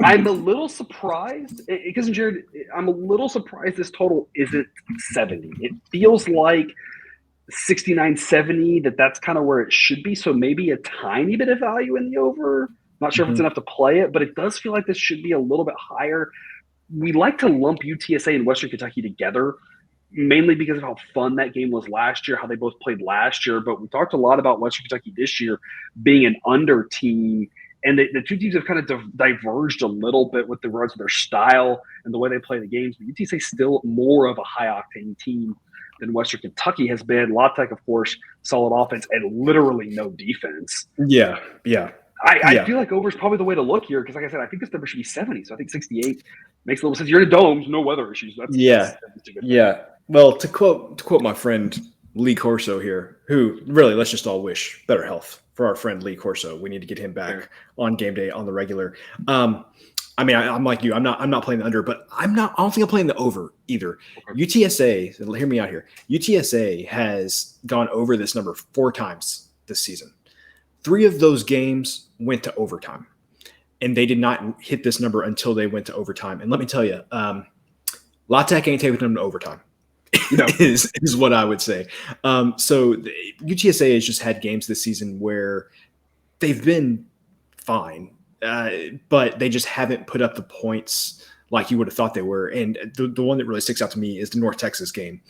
I'm a little surprised because Jared, I'm a little surprised this total isn't 70. It feels like 69, 70, that's kind of where it should be. So maybe a tiny bit of value in the over. Not sure if it's enough to play it, but it does feel like this should be a little bit higher. We like to lump UTSA and Western Kentucky together, mainly because of how fun that game was last year, how they both played last year. But we talked a lot about Western Kentucky this year being an under team. And the two teams have kind of diverged a little bit with regards to their style and the way they play the games. But UTSA is still more of a high-octane team than Western Kentucky has been. La Tech, of course, solid offense and literally no defense. Yeah. I feel like over is probably the way to look here because, like I said, I think this number should be 70. So I think 68 makes a little sense. You're in a dome, no weather issues. That's Well, to quote my friend Lee Corso here, who really, let's just all wish better health for our friend Lee Corso. We need to get him back on game day on the regular. I mean, I'm like you. I'm not playing the under, but I don't think I'm playing the over either. Okay. UTSA, hear me out here. UTSA has gone over this number 4 times this season. 3 of those games went to overtime, and they did not hit this number until they went to overtime. And let me tell you, La Tech ain't taking them to overtime. is what I would say. So UTSA has just had games this season where they've been fine, but they just haven't put up the points like you would have thought they were. And the one that really sticks out to me is the North Texas game,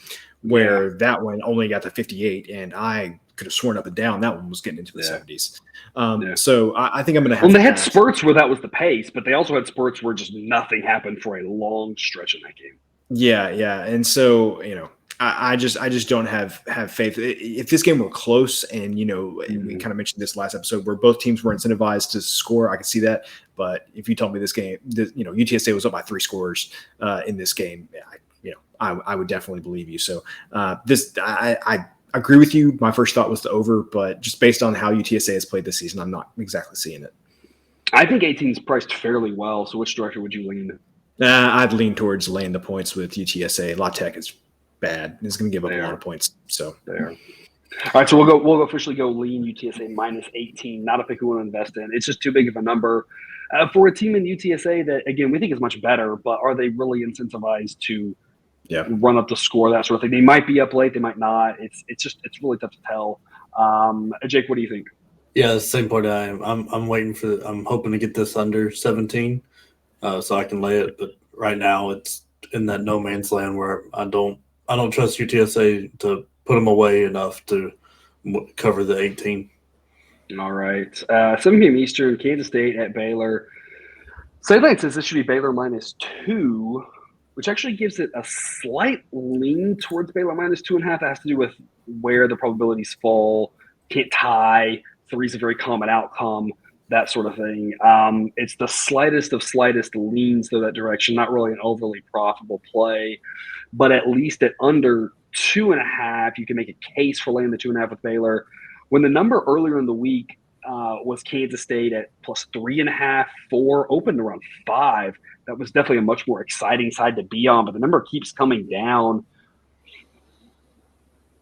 where that one only got to 58, and I could have sworn up and down that one was getting into the 70s. So I think I'm going to have. Well, they had spurts where that was the pace, but they also had spurts where just nothing happened for a long stretch in that game. Yeah. And so, I just don't have faith. If this game were close and, we kind of mentioned this last episode where both teams were incentivized to score, I could see that. But if you told me this game, UTSA was up by 3 scores in this game, I would definitely believe you. So I agree with you. My first thought was the over, but just based on how UTSA has played this season, I'm not exactly seeing it. I think 18 is priced fairly well. So which direction would you lean? I'd lean towards laying the points with UTSA. La Tech is bad. It's going to give up a lot of points. So there. All right, so we'll officially go lean UTSA minus 18. Not a pick we want to invest in. It's just too big of a number for a team in UTSA that, again, we think is much better. But are they really incentivized to run up the score, that sort of thing? They might be up late. They might not. It's really tough to tell. Jake, what do you think? Yeah, the same point I am. I'm waiting I'm hoping to get this under 17. So I can lay it, but right now it's in that no man's land where I don't trust UTSA to put them away enough to cover the 18. All right. 7 p.m. Eastern, Kansas State at Baylor. Sideline says this should be Baylor -2, which actually gives it a slight lean towards Baylor -2.5. That has to do with where the probabilities fall. Can't tie. 3 is a very common outcome, that sort of thing. It's the slightest of slightest leans to that direction, not really an overly profitable play. But at least at under 2.5, you can make a case for laying the 2.5 with Baylor. When the number earlier in the week was Kansas State at +3.5, 4, opened around 5. That was definitely a much more exciting side to be on, but the number keeps coming down.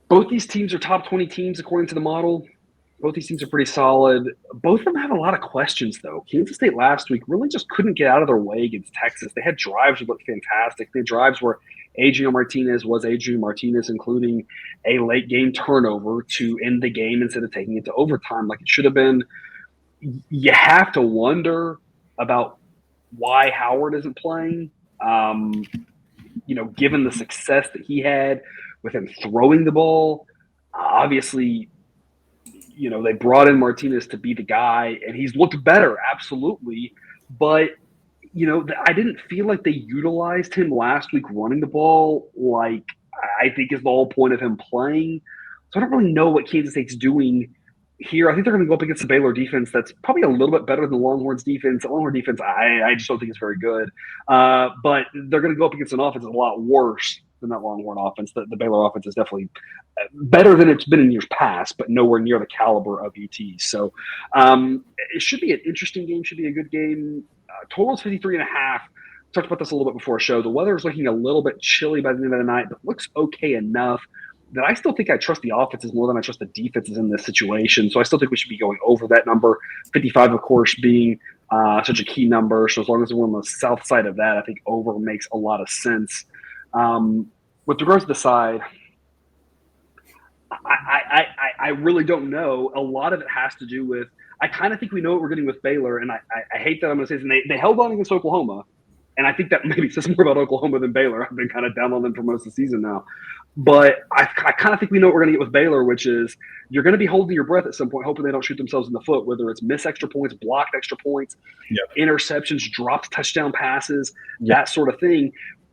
Both these teams are top 20 teams according to the model. Both these teams are pretty solid. Both of them have a lot of questions, though. Kansas State last week really just couldn't get out of their way against Texas. They had drives that looked fantastic. They had drives where Adrian Martinez was Adrian Martinez, including a late game turnover to end the game instead of taking it to overtime like it should have been. You have to wonder about why Howard isn't playing. Given the success that he had with him throwing the ball, obviously, they brought in Martinez to be the guy, and he's looked better, absolutely. But, I didn't feel like they utilized him last week running the ball like I think is the whole point of him playing. So I don't really know what Kansas State's doing here. I think they're going to go up against the Baylor defense that's probably a little bit better than the Longhorns defense. The Longhorn defense, I just don't think it's very good. But they're going to go up against an offense that's a lot worse than that Longhorn offense. The Baylor offense is definitely better than it's been in years past, but nowhere near the caliber of UT. So it should be an interesting game, should be a good game. Total is 53.5. Talked about this a little bit before a show. The weather is looking a little bit chilly by the end of the night, but looks okay enough that I still think I trust the offenses more than I trust the defenses in this situation. So I still think we should be going over that number. 55, of course, being such a key number. So as long as we're on the south side of that, I think over makes a lot of sense. With regards to the side, I really don't know. A lot of it has to do with I kind of think we know what we're getting with Baylor, and I hate that I'm going to say this. And they held on against Oklahoma, and I think that maybe says more about Oklahoma than Baylor. I've been kind of down on them for most of the season now. But I kind of think we know what we're going to get with Baylor, which is you're going to be holding your breath at some point, hoping they don't shoot themselves in the foot, whether it's miss extra points, blocked extra points, interceptions, dropped touchdown passes, that sort of thing.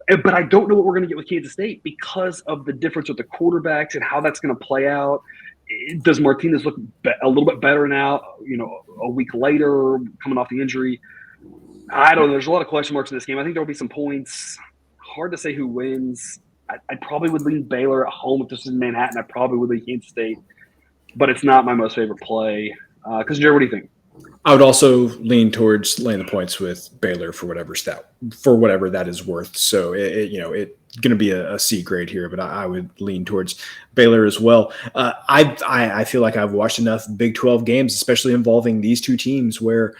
But I don't know what we're going to get with Kansas State because of the difference with the quarterbacks and how that's going to play out. Does Martinez look a little bit better now, a week later, coming off the injury? I don't know. There's a lot of question marks in this game. I think there will be some points. Hard to say who wins. I probably would lean Baylor at home if this is in Manhattan. I probably would lean Kansas State. But it's not my most favorite play. Because, Jared, what do you think? I would also lean towards laying the points with Baylor for whatever that is worth. So it's going to be a C grade here, but I would lean towards Baylor as well. I feel like I've watched enough Big 12 games, especially involving these two teams, where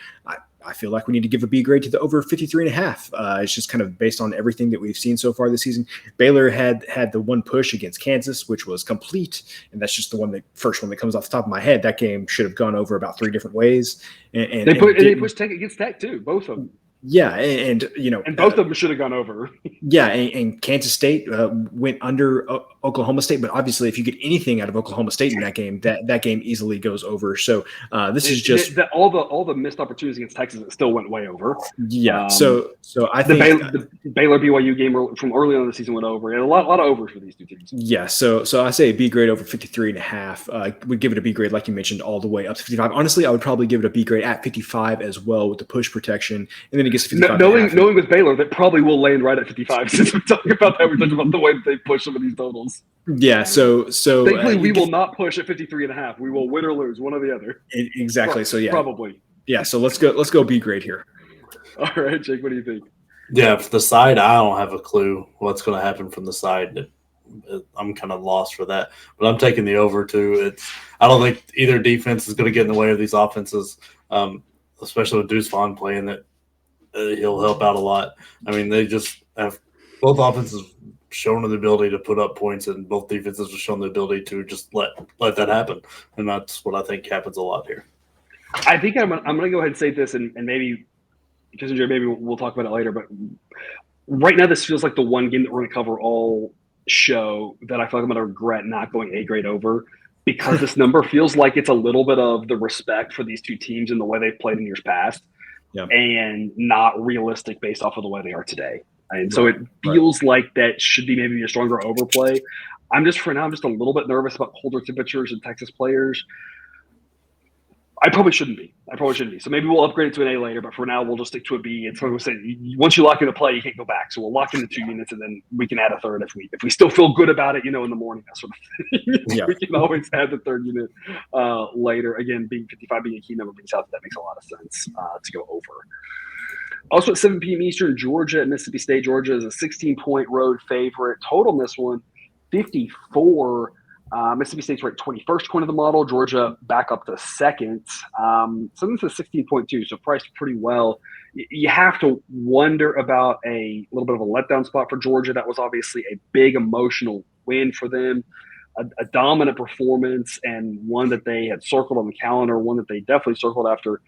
I feel like we need to give a B grade to the over 53.5. It's just kind of based on everything that we've seen so far this season. Baylor had the one push against Kansas, which was complete, and that's just the first one that comes off the top of my head. That game should have gone over about 3 different ways. And they pushed Tech against Tech too, both of them. Yeah, and both of them should have gone over. Yeah, and Kansas State went under Oklahoma State, but obviously, if you get anything out of Oklahoma State in that game, that game easily goes over. So this is just all the missed opportunities against Texas. It still went way over. Yeah, so I think the Baylor BYU game from early on in the season went over. And a lot of overs for these two teams. Yeah, so I say a B grade over 53.5. Would give it a B grade, like you mentioned, all the way up to 55. Honestly, I would probably give it a B grade at 55 as well with the push protection, and then it gets to 55. Knowing with Baylor, that probably will land right at 55. Since we're talking about that, we're talking about the way that they push some of these totals. Yeah, so thankfully we will not push at 53.5. We will win or lose, one or the other. Exactly. So yeah, probably. Yeah, so let's go B grade here. All right, Jake, what do you think? Yeah, for the side, I don't have a clue what's going to happen from the side. I'm kind of lost for that, but I'm taking the over too. I don't think either defense is going to get in the way of these offenses, especially with Deuce Vaughn playing that. He'll help out a lot. I mean, they just have both offenses shown the ability to put up points, and both defenses have shown the ability to just let that happen. And that's what I think happens a lot here. I think I'm going to go ahead and say this, and maybe, because maybe we'll talk about it later, but right now this feels like the one game that we're going to cover all show that I feel like I'm going to regret not going A grade over, because this number feels like it's a little bit of the respect for these two teams and the way they've played in years past, and not realistic based off of the way they are today. And so it feels like that should be maybe a stronger overplay. I'm just a little bit nervous about colder temperatures and Texas players. I probably shouldn't be. So maybe we'll upgrade it to an A later, but for now we'll just stick to a B. It's like we said, once you lock in a play, you can't go back. So we'll lock in the 2 units, and then we can add a third if we still feel good about it, in the morning, that sort of thing. We can always add the third unit later. Again, being 55 being a key number being south, that makes a lot of sense to go over. Also at 7 p.m. Eastern, Georgia at Mississippi State. Georgia is a 16-point road favorite. Total in this one, 54. Mississippi State's ranked 21st according to the model. Georgia back up to second. So this is 16.2, so priced pretty well. You have to wonder about a little bit of a letdown spot for Georgia. That was obviously a big emotional win for them, a dominant performance, and one that they had circled on the calendar, one that they definitely circled after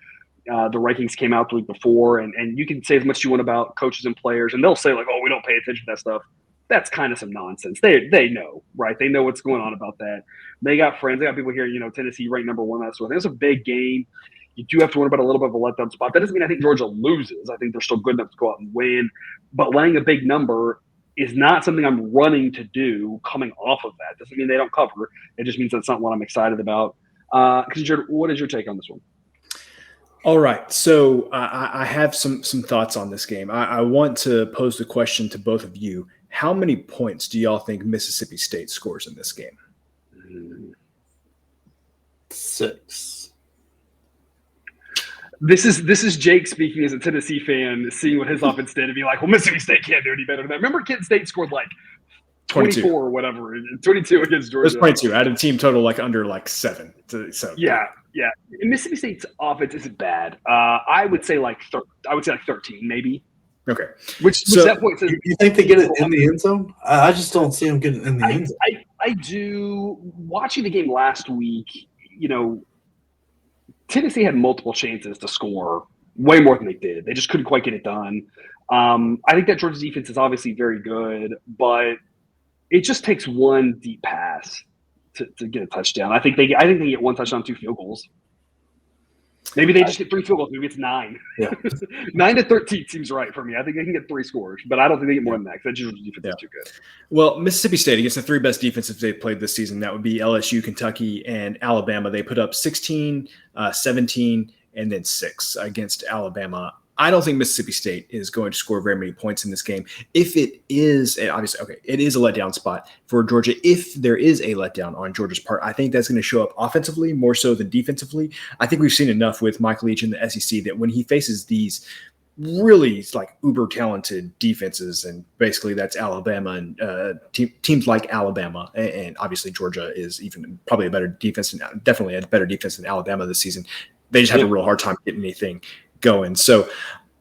the rankings came out the week before. And you can say as much as you want about coaches and players, and they'll say like, oh, we don't pay attention to that stuff. That's kind of some nonsense. They know, right? They know what's going on about that. They got friends. They got people here, Tennessee ranked number 1. That sort of thing. It's a big game. You do have to worry about a little bit of a letdown spot. That doesn't mean I think Georgia loses. I think they're still good enough to go out and win. But laying a big number is not something I'm running to do coming off of that. Doesn't mean they don't cover. It just means that's not what I'm excited about. Jared, what is your take on this one? All right. So I have some thoughts on this game. I want to pose the question to both of you. How many points do y'all think Mississippi State scores in this game? 6. This is Jake speaking as a Tennessee fan, seeing what his offense did and be like, well, Mississippi State can't do any better than that. Remember Kent State scored like 24 or whatever, 22 against Georgia. It was 22 out of team total under 7. So yeah. And Mississippi State's offense isn't bad. I would say like 13 maybe. Okay. Which that point says, you think they get it in the end zone? I just don't see them getting in the end zone. I do. Watching the game last week, Tennessee had multiple chances to score, way more than they did. They just couldn't quite get it done. I think that Georgia's defense is obviously very good, but it just takes one deep pass to get a touchdown. I think they get 1 touchdown, 2 field goals. Maybe they just get 3 field goals. Maybe it's 9. Yeah. 9 to 13 seems right for me. I think they can get 3 scores, but I don't think they get more than that because that Georgia defense is too good. Well, Mississippi State against the 3 best defenses they've played this season, that would be LSU, Kentucky, and Alabama. They put up 16, 17, and then 6 against Alabama. I don't think Mississippi State is going to score very many points in this game. If it is, obviously, it is a letdown spot for Georgia. If there is a letdown on Georgia's part, I think that's going to show up offensively more so than defensively. I think we've seen enough with Mike Leach in the SEC that when he faces these really uber talented defenses, and basically that's Alabama and teams like Alabama, and obviously Georgia is even probably a better defense, definitely a better defense than Alabama this season. They just have a real hard time getting anything going. So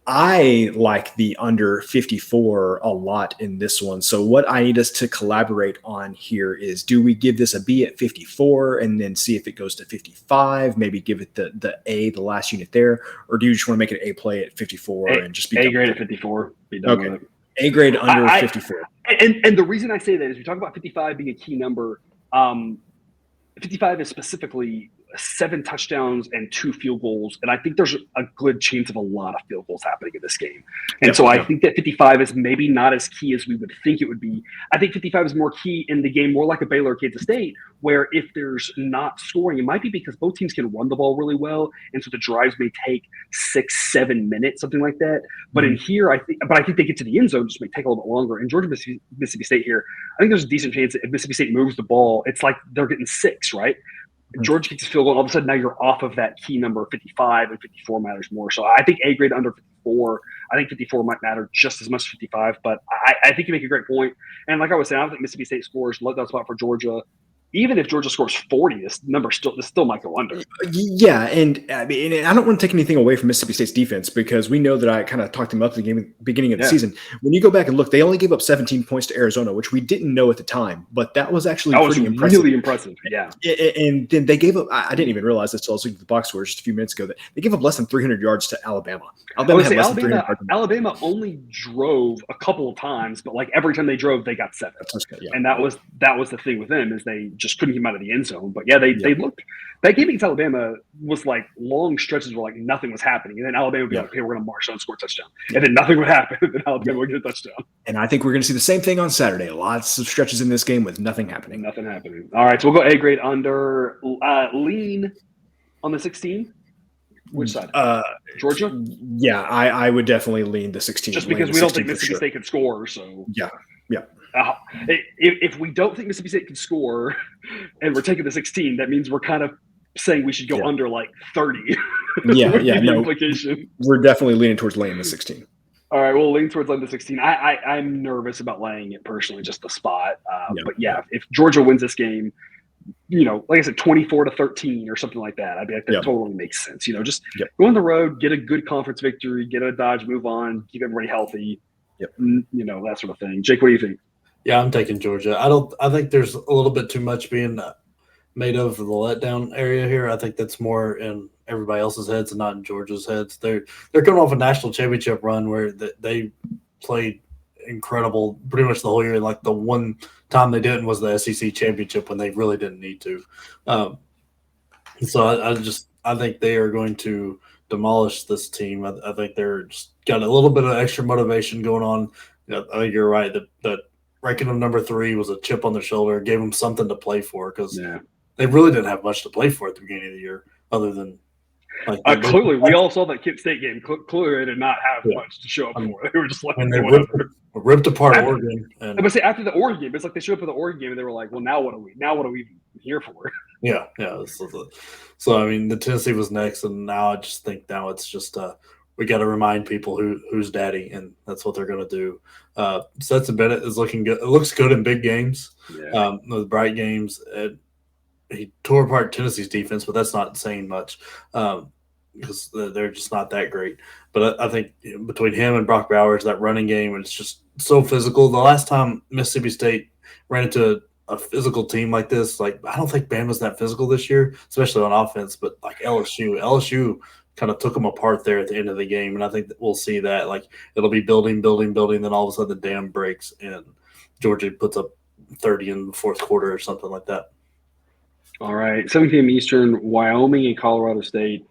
I like the under 54 a lot in this one. So what I need us to collaborate on here is, do we give this a B at 54 and then see if it goes to 55, maybe give it the A, the last unit there, or do you just want to make it A play at 54 and just be A grade at 54? Be done with it. A grade under 54. And the reason I say that is we talk about 55 being a key number. 55 is specifically 7 touchdowns and 2 field goals. And I think there's a good chance of a lot of field goals happening in this game. And so I think that 55 is maybe not as key as we would think it would be. I think 55 is more key in the game, more like a Baylor Kansas State, where if there's not scoring, it might be because both teams can run the ball really well. And so the drives may take 6-7 minutes, something like that. But in here, I think they get to the end zone, just may take a little bit longer. And Georgia, Mississippi State here, I think there's a decent chance that if Mississippi State moves the ball, it's like they're getting 6, right? Georgia gets a field goal, and all of a sudden now you're off of that key number 55, and 54 matters more. So I think A grade under 54. I think 54 might matter just as much as 55, but I think you make a great point. And like I was saying, I don't think Mississippi State scores letdown spot for Georgia. even if Georgia scores 40, this still might go under. Yeah, and I mean, I don't want to take anything away from Mississippi State's defense because we know that I kind of talked them up at the beginning of the season. When you go back and look, they only gave up 17 points to Arizona, which we didn't know at the time, but that was actually pretty impressive. Really impressive, yeah. And then they gave up – I didn't even realize this until I was looking at the box score just a few minutes ago that they gave up less than 300 yards to Alabama. Alabama only drove a couple of times, but like every time they drove, they got 7. Yeah. And that was the thing with them is they just couldn't come out of the end zone. But yeah, they looked – that game against Alabama was like long stretches where like nothing was happening. And then Alabama would be like, okay, we're going to march on, score a touchdown. And then nothing would happen. And then Alabama would get a touchdown. And I think we're going to see the same thing on Saturday. Lots of stretches in this game with nothing happening. Nothing happening. All right, so we'll go A grade under. Lean on the 16. Which side? Georgia? Yeah, I would definitely lean the 16. Just because we don't think Mississippi State can score. So yeah. If we don't think Mississippi State can score and we're taking the 16, that means we're kind of saying we should go under like 30. Yeah. No, implication. We're definitely leaning towards laying the 16. All right, we'll lean towards laying the 16. I'm nervous about laying it personally, just the spot. But yeah, if Georgia wins this game, like I said, 24-13 or something like that, I'd be like, that totally makes sense. Just go on the road, get a good conference victory, get a Dodge, move on, keep everybody healthy. That sort of thing. Jake, what do you think? Yeah, I'm taking Georgia. I think there's a little bit too much being made of the letdown area here. I think that's more in everybody else's heads and not in Georgia's heads. They're coming off a national championship run where they played incredible pretty much the whole year. Like the one time they didn't was the SEC championship when they really didn't need to. So I think they are going to demolish this team. I think they're just got a little bit of extra motivation going on. I think you're right that ranking them number 3 was a chip on their shoulder, gave them something to play for because they really didn't have much to play for at the beginning of the year other than clearly we all saw that Kip State game. Clearly they did not have much to show up for. They were just like they ripped apart Oregon. And, I would say after the Oregon game, it's like they showed up for the Oregon game and they were like, well, now what are we even here for? Yeah. So I mean, the Tennessee was next, and now I just think it's just we got to remind people who's daddy, and that's what they're going to do. Stetson Bennett is looking good. It looks good in big games, those bright games. He tore apart Tennessee's defense, but that's not saying much because they're just not that great. But I think between him and Brock Bowers, that running game, it's just so physical. The last time Mississippi State ran into a physical team like this, I don't think Bama's that physical this year, especially on offense. But like LSU kind of took them apart there at the end of the game, and I think that we'll see that. It'll be building, then all of a sudden the dam breaks and Georgia puts up 30 in the fourth quarter or something like that. All right, 7 p.m. Eastern, Wyoming and Colorado State.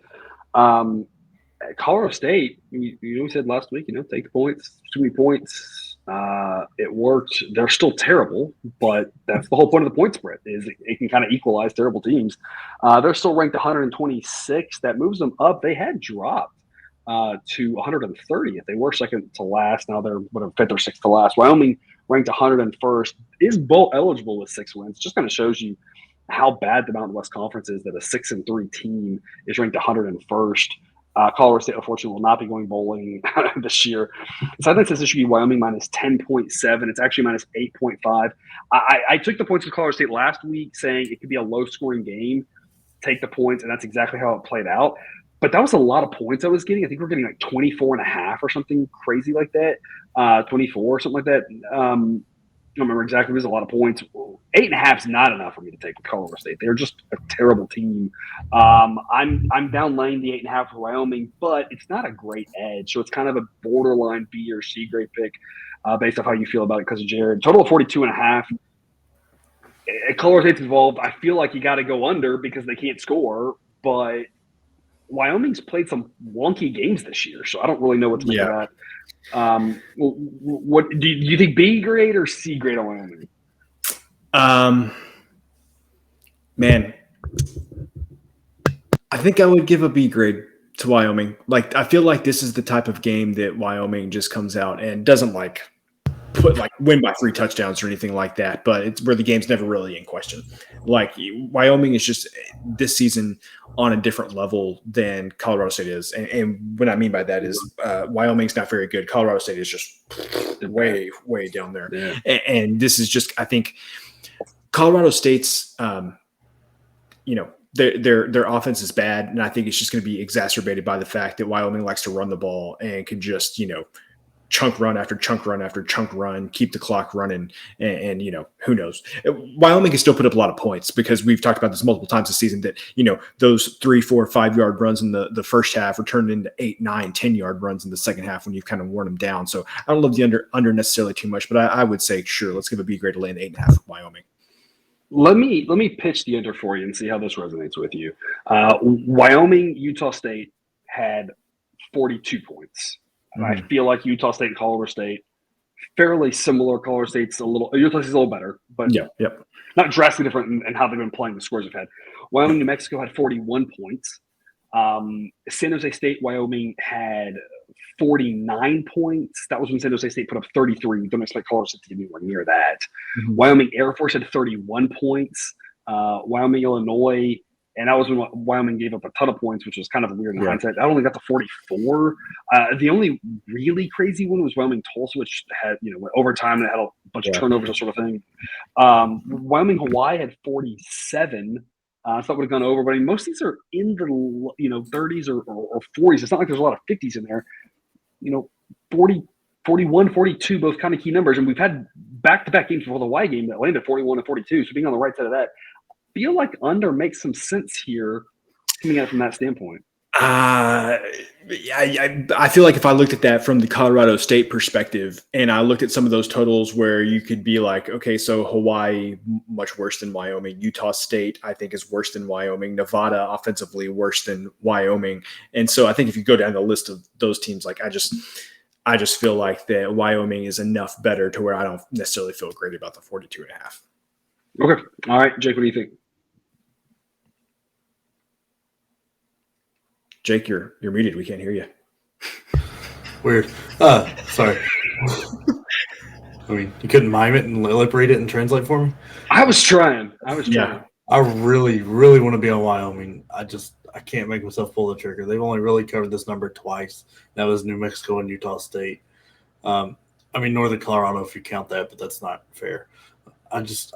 Colorado State, we said last week, take the points, too many points. It worked. They're still terrible, but that's the whole point of the point spread is it can kind of equalize terrible teams. They're still ranked 126. That moves them up. They had dropped to 130th. They were second to last. Now they're 5th or 6th to last. Wyoming ranked 101st. Is bowl eligible with 6 wins. Just kind of shows you how bad the Mountain West Conference is that a 6-3 team is ranked 101st. Colorado State, unfortunately, will not be going bowling this year. So I think this should be Wyoming minus 10.7. It's actually minus 8.5. I took the points for Colorado State last week saying it could be a low-scoring game. Take the points, and that's exactly how it played out. But that was a lot of points I was getting. I think we're getting like 24.5 or something crazy like that, 24 or something like that. I don't remember exactly. It was a lot of points. 8.5 is not enough for me to take with Colorado State. They're just a terrible team. I'm down laying the 8.5 for Wyoming, but it's not a great edge. So it's kind of a borderline B or C grade pick based off how you feel about it because of Jared. Total of 42.5. Colorado State's involved. I feel like you got to go under because they can't score, but Wyoming's played some wonky games this year, so I don't really know what to make of that. What do you think? B grade or C grade on Wyoming? Man, I think I would give a B grade to Wyoming. I feel like this is the type of game that Wyoming just comes out and doesn't win by 3 touchdowns or anything like that, but it's where the game's never really in question. Wyoming is just this season on a different level than Colorado State is. And what I mean by that is Wyoming's not very good. Colorado State is just way, way down there. Yeah. And this is just, I think Colorado State's, their offense is bad, and I think it's just going to be exacerbated by the fact that Wyoming likes to run the ball and can just, chunk run after chunk run after chunk run, keep the clock running, and who knows? Wyoming can still put up a lot of points because we've talked about this multiple times this season that, those 3, 4, 5-yard runs in the first half are turned into 8, 9, 10-yard runs in the second half when you've kind of worn them down. So I don't love the under necessarily too much, but I would say, sure, let's give a B grade to lay in 8.5 for Wyoming. Let me pitch the under for you and see how this resonates with you. Wyoming, Utah State had 42 points. I feel like Utah State and Colorado State, fairly similar. Colorado State's Utah State's a little better, but not drastically different in how they've been playing. The scores have had. Wyoming, New Mexico had 41 points. San Jose State, Wyoming had 49 points. That was when San Jose State put up 33. We don't expect Colorado State to get anywhere near that. Wyoming Air Force had 31 points. Wyoming, Illinois. And that was when Wyoming gave up a ton of points, which was kind of weird in hindsight. I only got to 44. The only really crazy one was Wyoming Tulsa, which had, went overtime and had a bunch of turnovers, that sort of thing. Wyoming Hawaii had 47. So that would have gone over. But I mean, most of these are in the 30s or 40s. It's not like there's a lot of 50s in there. 40, 41, 42, both kind of key numbers. And we've had back-to-back games before the Hawaii game that landed 41 and 42. So being on the right side of that, feel like under makes some sense here coming out from that standpoint. I feel like if I looked at that from the Colorado State perspective and I looked at some of those totals where you could be like, okay, so Hawaii much worse than Wyoming, Utah State I think is worse than Wyoming, Nevada offensively worse than Wyoming. And so I think if you go down the list of those teams, like I just feel like that Wyoming is enough better to where I don't necessarily feel great about the 42.5. Okay. All right, Jake, what do you think? Jake, you're muted. We can't hear you. Weird. Sorry. I mean, you couldn't mime it and lip read it and translate for me? I was trying. Yeah. I really, really want to be on Wyoming. I can't make myself pull the trigger. They've only really covered this number twice. That was New Mexico and Utah State. Northern Colorado if you count that, but that's not fair. I've just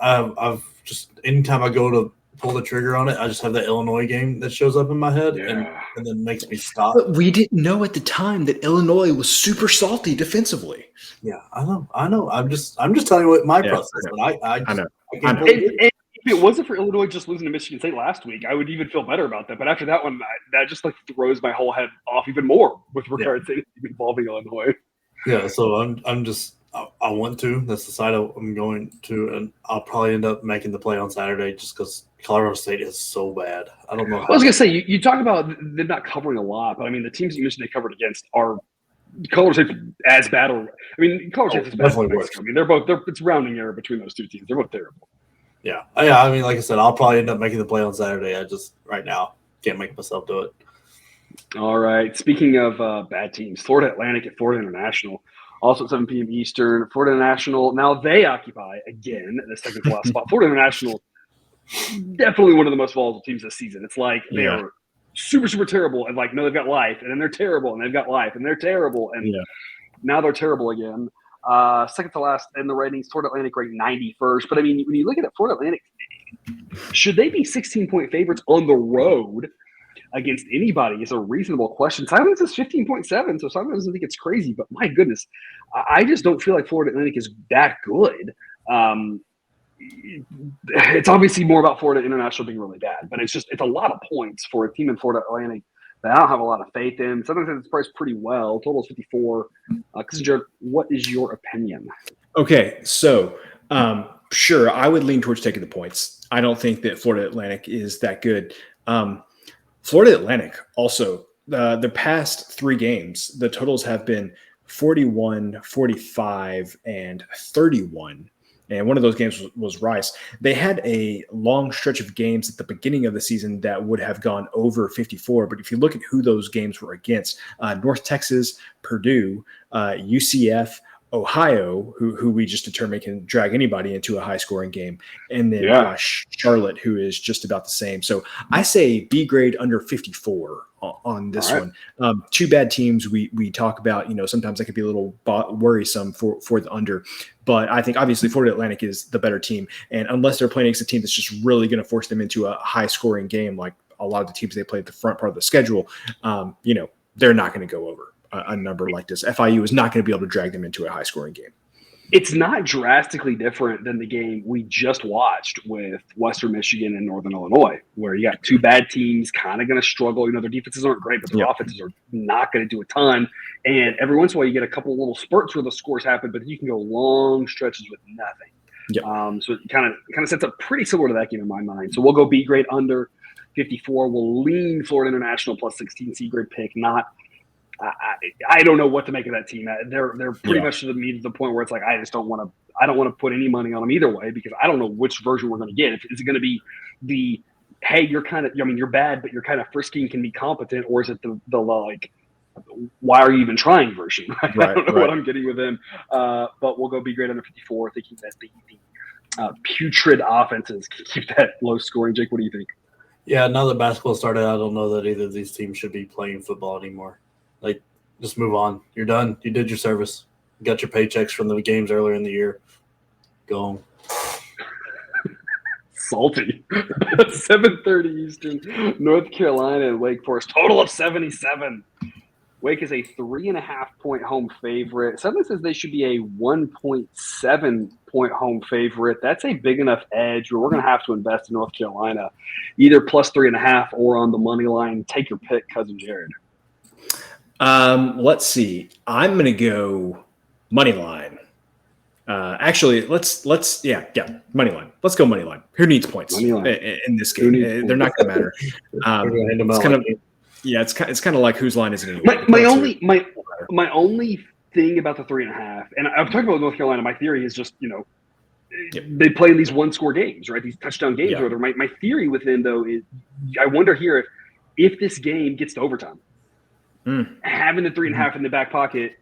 anytime I go to pull the trigger on it, I just have that Illinois game that shows up in my head and then makes me stop. But we didn't know at the time that Illinois was super salty defensively. Yeah, I know. I'm just telling you what my process. But I know. If it wasn't for Illinois just losing to Michigan State last week, I would even feel better about that. But after that one, that just throws my whole head off even more with regard to involving Illinois. Yeah, so I want to. That's the side I'm going to, and I'll probably end up making the play on Saturday just because Colorado State is so bad. I don't know. I was going to say, you talk about them not covering a lot, but I mean, the teams you mentioned they covered against are Colorado State's as bad. Colorado State's definitely worse. I mean, it's rounding error between those two teams. They're both terrible. Yeah. I mean, like I said, I'll probably end up making the play on Saturday. I just right now can't make myself do it. All right. Speaking of bad teams, Florida Atlantic at Florida International. Also at 7 p.m. Eastern. Florida International, now they occupy, again, the second to last spot. Florida International, definitely one of the most volatile teams this season. It's like they are super, super terrible and no, they've got life. And then they're terrible and they've got life. And they're terrible. And now they're terrible again. Second to last in the ratings, Florida Atlantic ranked 91st. But, I mean, when you look at it, Florida Atlantic, should they be 16-point favorites on the road against anybody is a reasonable question. Simon says 15.7, so Simon doesn't think it's crazy, but my goodness, I just don't feel like Florida Atlantic is that good. It's obviously more about Florida International being really bad, but it's a lot of points for a team in Florida Atlantic that I don't have a lot of faith in. Sometimes it's priced pretty well. Total is 54. Jared, what is your opinion? Okay, so sure, I would lean towards taking the points. I don't think that Florida Atlantic is that good. Florida Atlantic also, the past 3 games, the totals have been 41, 45, and 31. And one of those games was Rice. They had a long stretch of games at the beginning of the season that would have gone over 54. But if you look at who those games were against, North Texas, Purdue, UCF, Ohio, who we just determined can drag anybody into a high-scoring game, and then Charlotte, who is just about the same. So I say B grade under 54 on this All right. one. Two bad teams we talk about, sometimes that could be a little worrisome for the under, but I think obviously Florida Atlantic is the better team. And unless they're playing against a team that's just really going to force them into a high scoring game, like a lot of the teams they play at the front part of the schedule, they're not going to go over a number like this. FIU is not going to be able to drag them into a high scoring game. It's not drastically different than the game we just watched with Western Michigan and Northern Illinois, where you got two bad teams kind of going to struggle. Their defenses aren't great, but their offenses are not going to do a ton. And every once in a while, you get a couple little spurts where the scores happen, but you can go long stretches with nothing. Yep. So it kind of sets up pretty similar to that game in my mind. So we'll go B grade under 54. We'll lean Florida International plus 16 C grade pick. I don't know what to make of that team. They're pretty much to the point where it's like I don't want to put any money on them either way because I don't know which version we're going to get. Is it going to be the hey, you're bad, but you're kind of frisky and can be competent, or is it the like why are you even trying version? I don't know what I'm getting with them. But we'll go B grade under 54, thinking that the putrid offenses can keep that low scoring. Jake, what do you think? Yeah, now that basketball started, I don't know that either of these teams should be playing football anymore. Like, just move on. You're done. You did your service. You got your paychecks from the games earlier in the year. Go home. Salty. 7:30 Eastern, North Carolina and Wake Forest. Total of 77. Wake is a 3.5-point home favorite. Something says they should be a 1.7-point home favorite. That's a big enough edge where we're going to have to invest in North Carolina, either plus 3.5 or on the money line. Take your pick, Cousin Jared. Let's see. I'm going to go money line. Actually, let's money line. Let's go money line. Who needs points in this game? They're not going to matter. It's kind of like whose line is it anyway? My only thing about the 3.5, and I'm talking about North Carolina. My theory is just they play in these one-score games, right? These touchdown games. Or my theory with them though is I wonder here if this game gets to overtime. Having the 3.5 in the back pocket,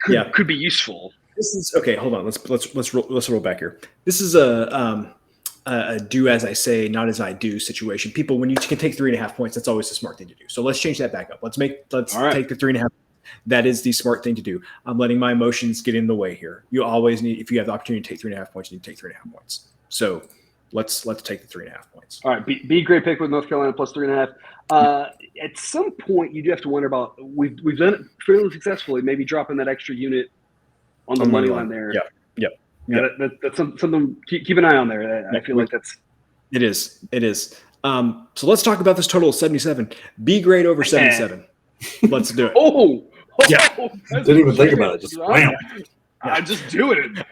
could be useful. This is okay. Hold on. Let's roll back here. This is a do as I say, not as I do situation. People, when you can take 3.5 points, that's always the smart thing to do. So let's change that back up. Let's take the 3.5. That is the smart thing to do. I'm letting my emotions get in the way here. You always need, if you have the opportunity to take 3.5 points, you need to take 3.5 points. So let's take the 3.5 points. All right. B great pick with North Carolina plus 3.5. At some point, you do have to wonder about. We've done it fairly successfully. Maybe dropping that extra unit on the money line there. Yeah. That's something. Keep an eye on there. I feel like that's. It is. So let's talk about this total of 77. B grade over 77. Let's do it. Didn't even think about it. Just wham. I'm just doing it.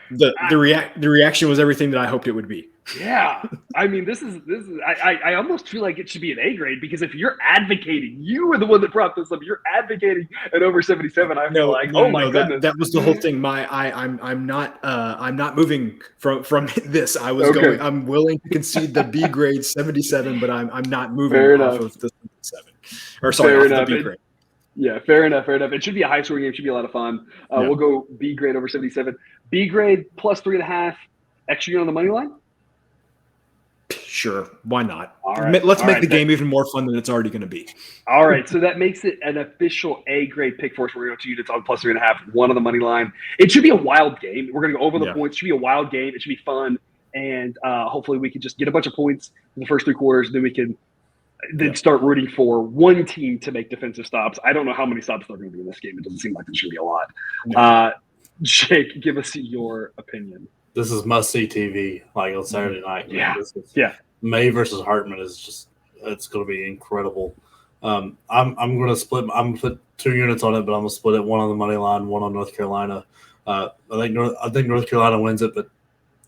The reaction was everything that I hoped it would be. Yeah, I mean, this is. I almost feel like it should be an A grade because if you're advocating, you were the one that brought this up. You're advocating at over 77. I feel my goodness. That was the whole thing. I'm not moving from this. I was going. I'm willing to concede the B grade 77, but I'm not moving off of the 77. Or sorry, off the B grade. Yeah, fair enough. It should be a high-scoring game. It should be a lot of fun. We'll go B grade over 77. B grade plus 3.5. Extra unit on the money line? Sure. Why not? Let's make the game even more fun than it's already going to be. All right. So that makes it an official A grade pick for us. We're going to go 2 units on plus 3.5, 1 on the money line. It should be a wild game. We're going to go over the points. It should be a wild game. It should be fun. And hopefully we can just get a bunch of points in the first 3 quarters. Then we can start rooting for one team to make defensive stops. I don't know how many stops there are going to be in this game. It doesn't seem like there should be a lot. No. Jake, give us your opinion. This is must-see TV, like on Saturday night. May versus Hartman is just—it's going to be incredible. I'm going to split. I'm going to put 2 units on it, but I'm going to split it: 1 on the money line, 1 on North Carolina. I think North Carolina wins it, but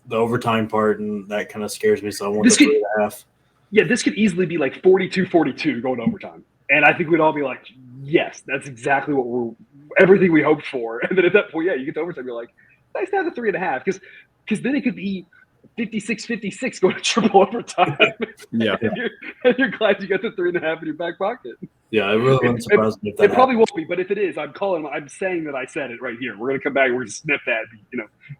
the overtime part and that kind of scares me. So I want the 3.5. Yeah, this could easily be like 42-42 going to overtime, and I think we'd all be like, "Yes, that's exactly what everything we hoped for." And then at that point, you get to overtime, you're like, "Nice to have the 3.5," because then it could be 56-56 going to triple overtime. Yeah, and you're glad you got the 3.5 in your back pocket. Yeah, it really wouldn't surprise me if that It probably won't be, but if it is, I'm saying that I said it right here. We're going to come back and we're going to snip that.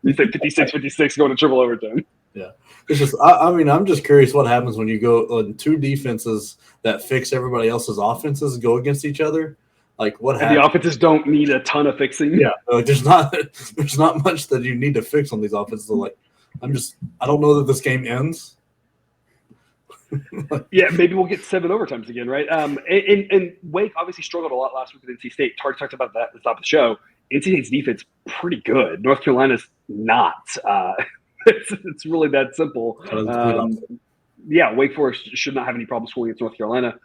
You say 56-56 going to triple overtime. Yeah, it's just I'm just curious what happens when you go on two defenses that fix everybody else's offenses go against each other. Like what And happens? the offenses don't need a ton of fixing. Yeah, like there's not much that you need to fix on these offenses. Like I don't know that this game ends. Yeah, maybe we'll get 7 overtimes again, right? And Wake obviously struggled a lot last week with NC State. Tark talked about that at the top of the show. NC State's defense pretty good. North Carolina's not. It's really that simple. Yeah, Wake Forest should not have any problem scoring against North Carolina.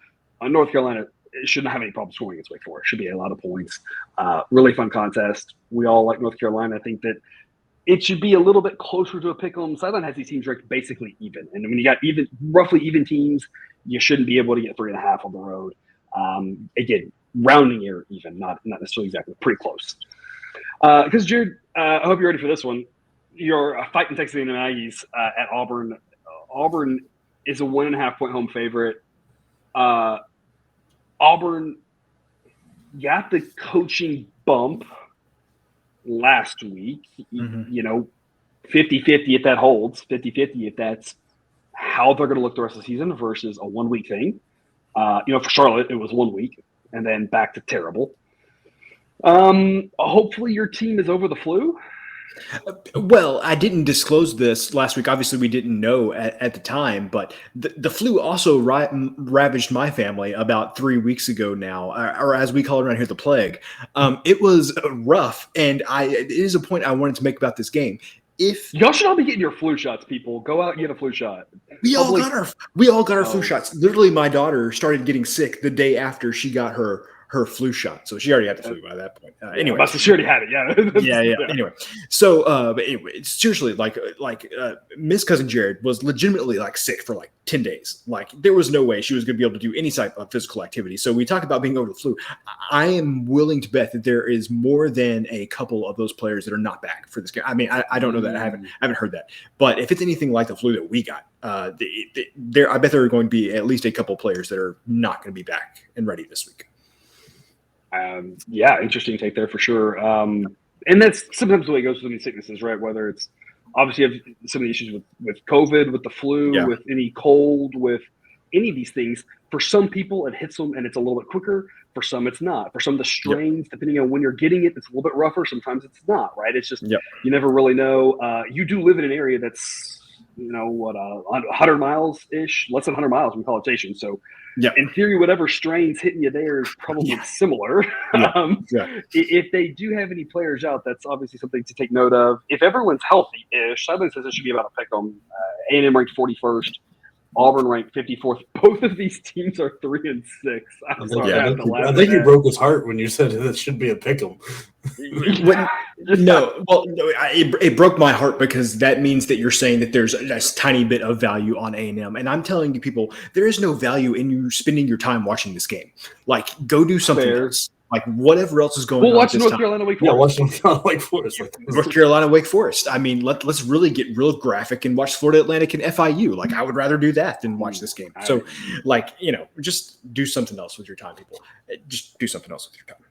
North Carolina should not have any problem scoring against Wake Forest. Should be a lot of points. Really fun contest. We all like North Carolina. I think that it should be a little bit closer to a pick 'em. Sideline has these teams ranked basically even, and when you got roughly even teams, you shouldn't be able to get 3.5 on the road. Again, rounding error even, not necessarily exactly, pretty close. Because Jared, I hope you're ready for this one. You're fighting Texas A&M Aggies at Auburn. Auburn is a 1.5 point home favorite. Auburn got the coaching bump last week, 50-50 if that holds, 50-50 if that's how they're going to look the rest of the season versus a 1 week thing. For Charlotte, it was 1 week and then back to terrible. Hopefully your team is over the flu. Well, I didn't disclose this last week. Obviously, we didn't know at the time, but the flu also ravaged my family about 3 weeks ago now, or as we call it around here, the plague. It was rough, and it is a point I wanted to make about this game. If y'all should all be getting your flu shots, people, go out and get a flu shot. We all got our flu shots. Literally, my daughter started getting sick the day after she got her flu shot. So she already had the flu by that point. Anyway. She already had it, yeah. Yeah. Anyway. So, but anyway, seriously, like Miss Cousin Jared was legitimately sick for 10 days. There was no way she was going to be able to do any type of physical activity. So we talk about being over the flu. I am willing to bet that there is more than a couple of those players that are not back for this game. I mean, I don't know that. I haven't heard that. But if it's anything like the flu that we got, I bet there are going to be at least a couple players that are not going to be back and ready this week. Interesting take there for sure. And that's sometimes the way it goes with these sicknesses, right? Whether it's obviously you have some of the issues with COVID, with the flu, with any cold, with any of these things. For some people, it hits them and it's a little bit quicker. For some, it's not. For some of the strains, depending on when you're getting it, it's a little bit rougher. Sometimes it's not, right? It's just you never really know. You do live in an area that's 100 miles-ish, less than 100 miles from College Station. So in theory, whatever strain's hitting you there is probably similar. If they do have any players out, that's obviously something to take note of. If everyone's healthy-ish, Sideline says it should be about a pick 'em. A&M ranked 41st. Auburn ranked 54th. Both of these teams are 3-6. I'm sorry, I think you broke his heart when you said it should be a pick 'em. It broke my heart because that means that you're saying that there's a tiny bit of value on A&M, and I'm telling you, people, there is no value in you spending your time watching this game. Go do something else. Whatever else is going on. We'll watch North Carolina Wake Forest. Yeah, watch North Carolina Wake Forest. North Carolina Wake Forest. I mean, let's really get real graphic and watch Florida Atlantic and FIU. I would rather do that than watch this game. So, just do something else with your time, people. Just do something else with your time.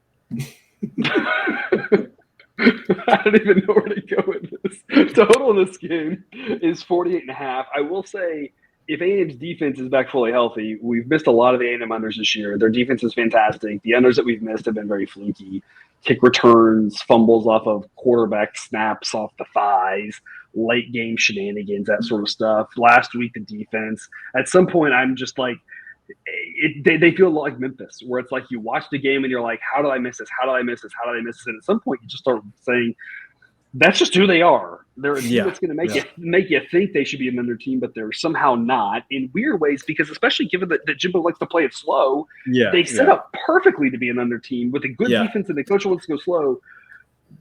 I don't even know where to go with this. Total in this game is 48.5. I will say, if A&M's defense is back fully healthy, we've missed a lot of the A&M unders this year. Their defense is fantastic. The unders that we've missed have been very fluky. Kick returns, fumbles off of quarterback snaps off the thighs, late game shenanigans, that sort of stuff. Last week, the defense. At some point, I'm just they feel like Memphis, where it's you watch the game and you're like, how did I miss this? How did I miss this? How did I miss this? And at some point, you just start saying, that's just who they are. They're a team that's going to make you think they should be an under team, but they're somehow not in weird ways, because especially given that Jimbo likes to play it slow, they set up perfectly to be an under team with a good defense, and the coach wants to go slow.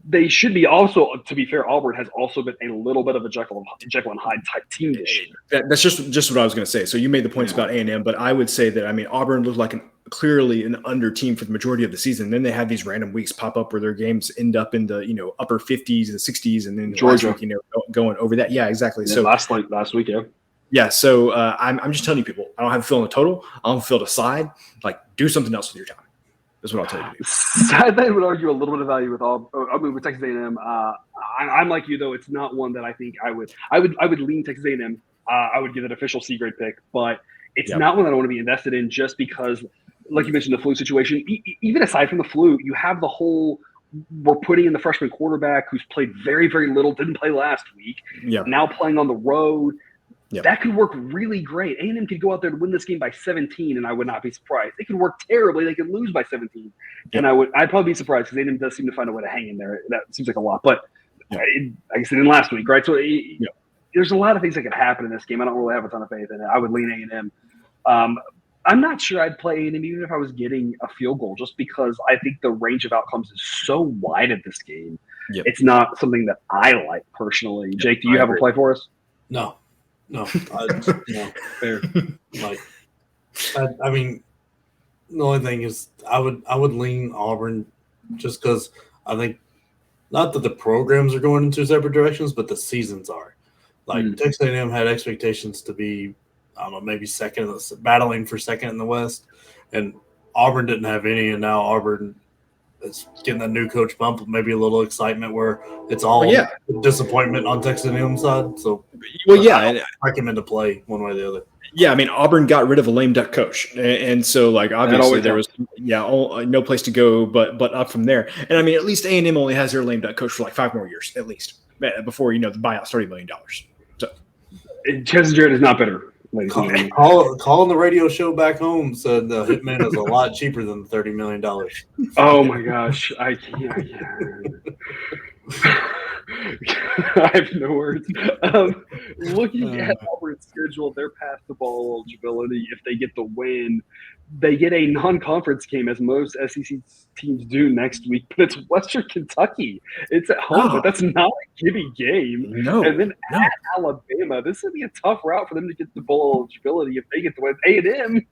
They should be also, to be fair, Auburn has also been a little bit of a Jekyll and Hyde type team this year. That's just what I was going to say. So you made the points about A&M, but I would say that, Auburn looked like clearly an under team for the majority of the season. And then they have these random weeks pop up where their games end up in the upper 50s and 60s, and then Georgia week, going over that. Yeah, exactly. Yeah, so last week, yeah. So I'm just telling you, people, I don't have a fill in the total. I don't feel the side. Do something else with your time. Is what I'll tell you. I think I would argue a little bit of value with with Texas A&M. I'm like you though; it's not one that I think I would lean Texas A&M. I would give it an official C grade pick, but it's not one that I want to be invested in just because, like you mentioned, the flu situation. Even aside from the flu, you have the whole. We're putting in the freshman quarterback who's played very, very little, didn't play last week. Yeah. Now playing on the road. Yep. That could work really great. A&M could go out there and win this game by 17, and I would not be surprised. It could work terribly. They could lose by 17, and I'd probably be surprised because A&M does seem to find a way to hang in there. That seems like a lot, but I guess it didn't last week, right? So there's a lot of things that could happen in this game. I don't really have a ton of faith in it. I would lean A&M. I'm not sure I'd play A&M even if I was getting a field goal, just because I think the range of outcomes is so wide at this game. Yep. It's not something that I like personally. Jake, do you have a play for us? No, fair. I mean, the only thing is, I would lean Auburn just because I think not that the programs are going in two separate directions, but the seasons are. Texas A&M had expectations to be, I don't know, maybe battling for second in the West, and Auburn didn't have any, and now Auburn is getting a new coach bump, maybe a little excitement where it's all disappointment on Texas A&M's side. So, I recommend to play one way or the other. Yeah, I mean, Auburn got rid of a lame duck coach, and so obviously there was no place to go but up from there. And I mean, at least A&M only has their lame duck coach for 5 more years at least before the buyouts $30 million. So, Chester Jarrett is not bitter. Calling the radio show back home said the Hitman is a lot cheaper than $30 million. Oh my gosh, I can't. I have no words. Looking at Auburn's schedule, their path to bowl eligibility, if they get the win, they get a non-conference game, as most SEC teams do next week. But it's Western Kentucky. It's at home, but that's not a gimme game. No. And then at Alabama, this would be a tough route for them to get the bowl eligibility if they get the win. A&M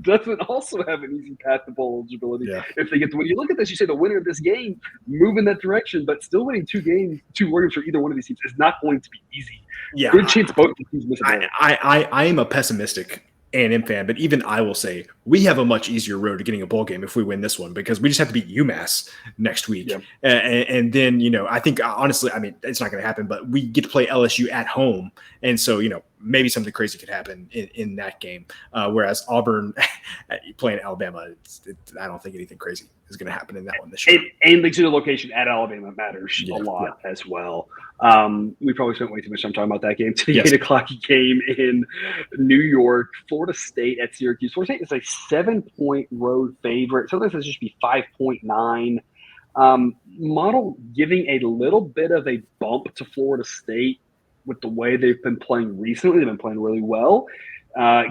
doesn't also have an easy path to bowl eligibility if they get the win. You look at this, you say the winner of this game move in that direction, but still winning 2 games for either one of these teams is not going to be easy. Yeah, good chance both teams miss a bowl. I am a pessimistic A&M fan, but even I will say we have a much easier road to getting a bowl game if we win this one, because we just have to beat UMass next week. Yep. And then, I think honestly, I mean, it's not going to happen, but we get to play LSU at home. And so, maybe something crazy could happen in that game. Whereas Auburn playing Alabama, I don't think anything crazy is going to happen in that one this year. And the location at Alabama matters a lot as well. We probably spent way too much time talking about that game. The 8 o'clock game in New York, Florida State at Syracuse. Florida State is a 7-point road favorite. Sometimes it should be 5.9. Model giving a little bit of a bump to Florida State with the way they've been playing recently. They've been playing really well.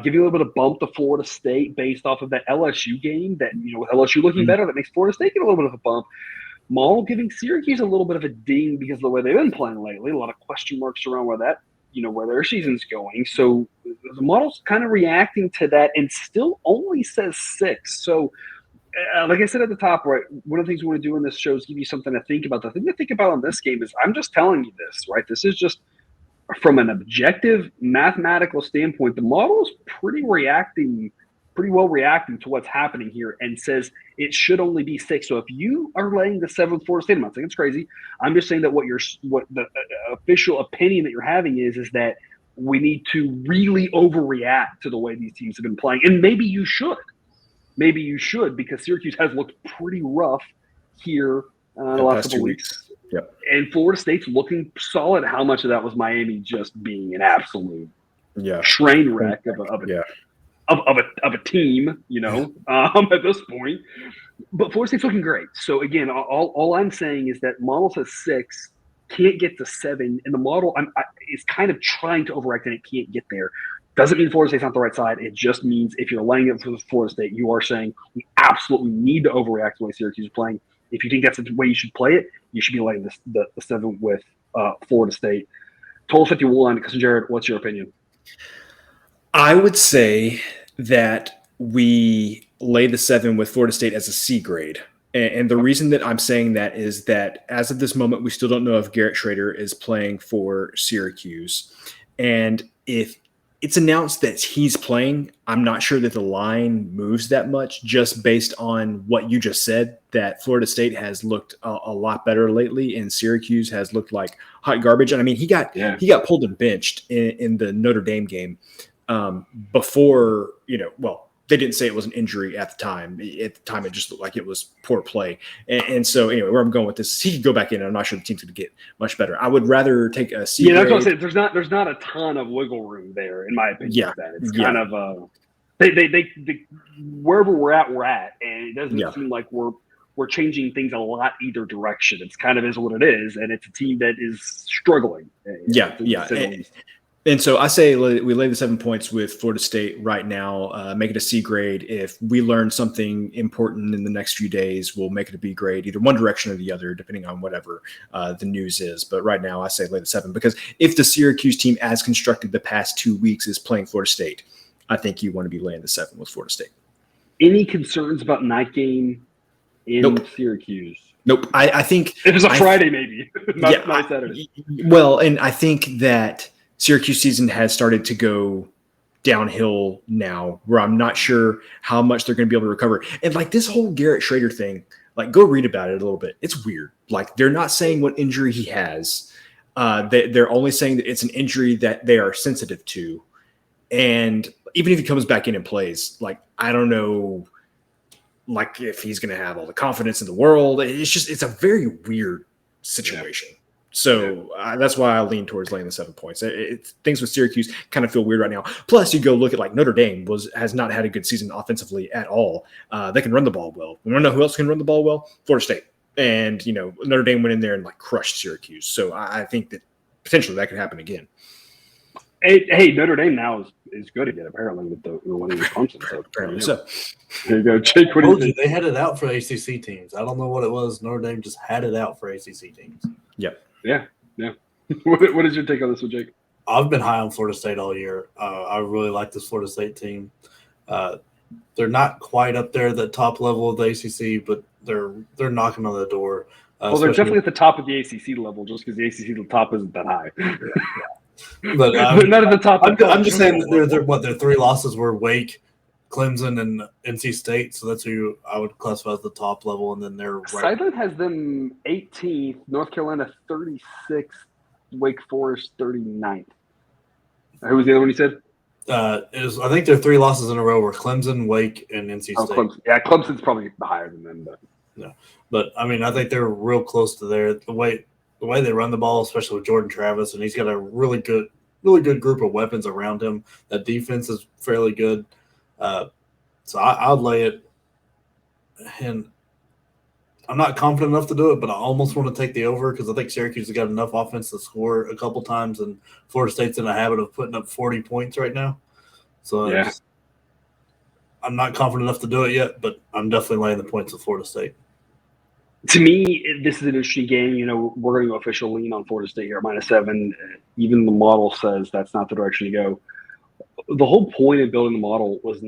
Giving a little bit of bump to Florida State based off of that LSU game that, with LSU looking better, that makes Florida State get a little bit of a bump. Model giving Syracuse a little bit of a ding because of the way they've been playing lately. A lot of question marks around where their season's going. So the model's kind of reacting to that and still only says 6. So like I said at the top, right, one of the things we want to do in this show is give you something to think about. The thing to think about on this game is I'm just telling you this, right? This is just from an objective mathematical standpoint, the model is pretty well reacting to what's happening here and says it should only be 6. So if you are laying the 7 with Florida State, I'm not saying it's crazy. I'm just saying that what the official opinion that you're having is that we need to really overreact to the way these teams have been playing. And maybe you should because Syracuse has looked pretty rough here the last couple weeks. Yep. And Florida State's looking solid. How much of that was Miami just being an absolute train wreck of a team, at this point. But Florida State's looking great. So again, all I'm saying is that model says 6, can't get to 7, and the model is kind of trying to overact and it can't get there. Doesn't mean Florida State's not the right side. It just means if you're laying it for Florida State, you are saying we absolutely need to overreact the way Syracuse is playing. If you think that's the way you should play it, you should be laying the 7 with Florida State. Total 51. Cousin Jared, what's your opinion? I would say that we lay the 7 with Florida State as a C grade. And the reason that I'm saying that is that as of this moment, we still don't know if Garrett Schrader is playing for Syracuse. And if it's announced that he's playing. I'm not sure that the line moves that much just based on what you just said, that Florida State has looked a lot better lately and Syracuse has looked like hot garbage. And I mean, he got pulled and benched in the Notre Dame game before, they didn't say it was an injury at the time. At the time, it just looked like it was poor play. And so, anyway, where I'm going with this is he could go back in, and I'm not sure the team's going to get much better. I would rather take a C. Yeah, that's what I'm saying. There's not a ton of wiggle room there, in my opinion. Yeah, it's kind of they wherever we're at, and it doesn't seem like we're changing things a lot either direction. It's kind of is what it is, and it's a team that is struggling. And so I say we lay the 7 points with Florida State right now, make it a C grade. If we learn something important in the next few days, we'll make it a B grade, either one direction or the other, depending on whatever the news is. But right now I say lay the 7, because if the Syracuse team as constructed the past 2 weeks is playing Florida State, I think you want to be laying the 7 with Florida State. Any concerns about night game in Syracuse? Nope. I think it was a Friday, maybe not Saturday. Well, and I think that Syracuse season has started to go downhill now, where I'm not sure how much they're going to be able to recover. And like this whole Garrett Schrader thing, like go read about it a little bit. It's weird. Like they're not saying what injury he has. They're only saying that it's an injury that they are sensitive to. And even if he comes back in and plays, like, I don't know, like if he's going to have all the confidence in the world. It's a very weird situation. Yeah. So that's why I lean towards laying the 7 points. Things with Syracuse kind of feel weird right now. Plus, you go look at like Notre Dame has not had a good season offensively at all. They can run the ball well. We want to know who else can run the ball well? Florida State. And, Notre Dame went in there and like crushed Syracuse. So I think that potentially that could happen again. Hey, Notre Dame now is good again, apparently, with the winning Clemson. So apparently so. There you go, Jake. What do you think? They had it out for ACC teams. I don't know what it was. Notre Dame just had it out for ACC teams. Yep. Yeah. What is your take on this one, Jake? I've been high on Florida State all year. I really like this Florida State team. They're not quite up there at the top level of the ACC, but they're knocking on the door. Well, they're definitely at the top of the ACC level, just because the ACC top isn't that high. But they're not at the top. I'm just saying that their 3 losses were Wake, Clemson, and NC State. So that's who I would classify as the top level, and then they're right. Sideline has them 18th, North Carolina 36th, Wake Forest 39th. Who was the other one you said? I think their 3 losses in a row were Clemson, Wake, and NC State. Clemson. Yeah, Clemson's probably higher than them, but yeah. But I mean, I think they're real close to there. The way they run the ball, especially with Jordan Travis, and he's got a really good group of weapons around him. That defense is fairly good. So I'll lay it. And I'm not confident enough to do it, but I almost want to take the over because I think Syracuse has got enough offense to score a couple times, and Florida State's in a habit of putting up 40 points right now. So yeah. I'm not confident enough to do it yet, but I'm definitely laying the points with Florida State. To me, this is an interesting game. We're going to go official lean on Florida State here, -7. Even the model says that's not the direction to go. The whole point of building the model was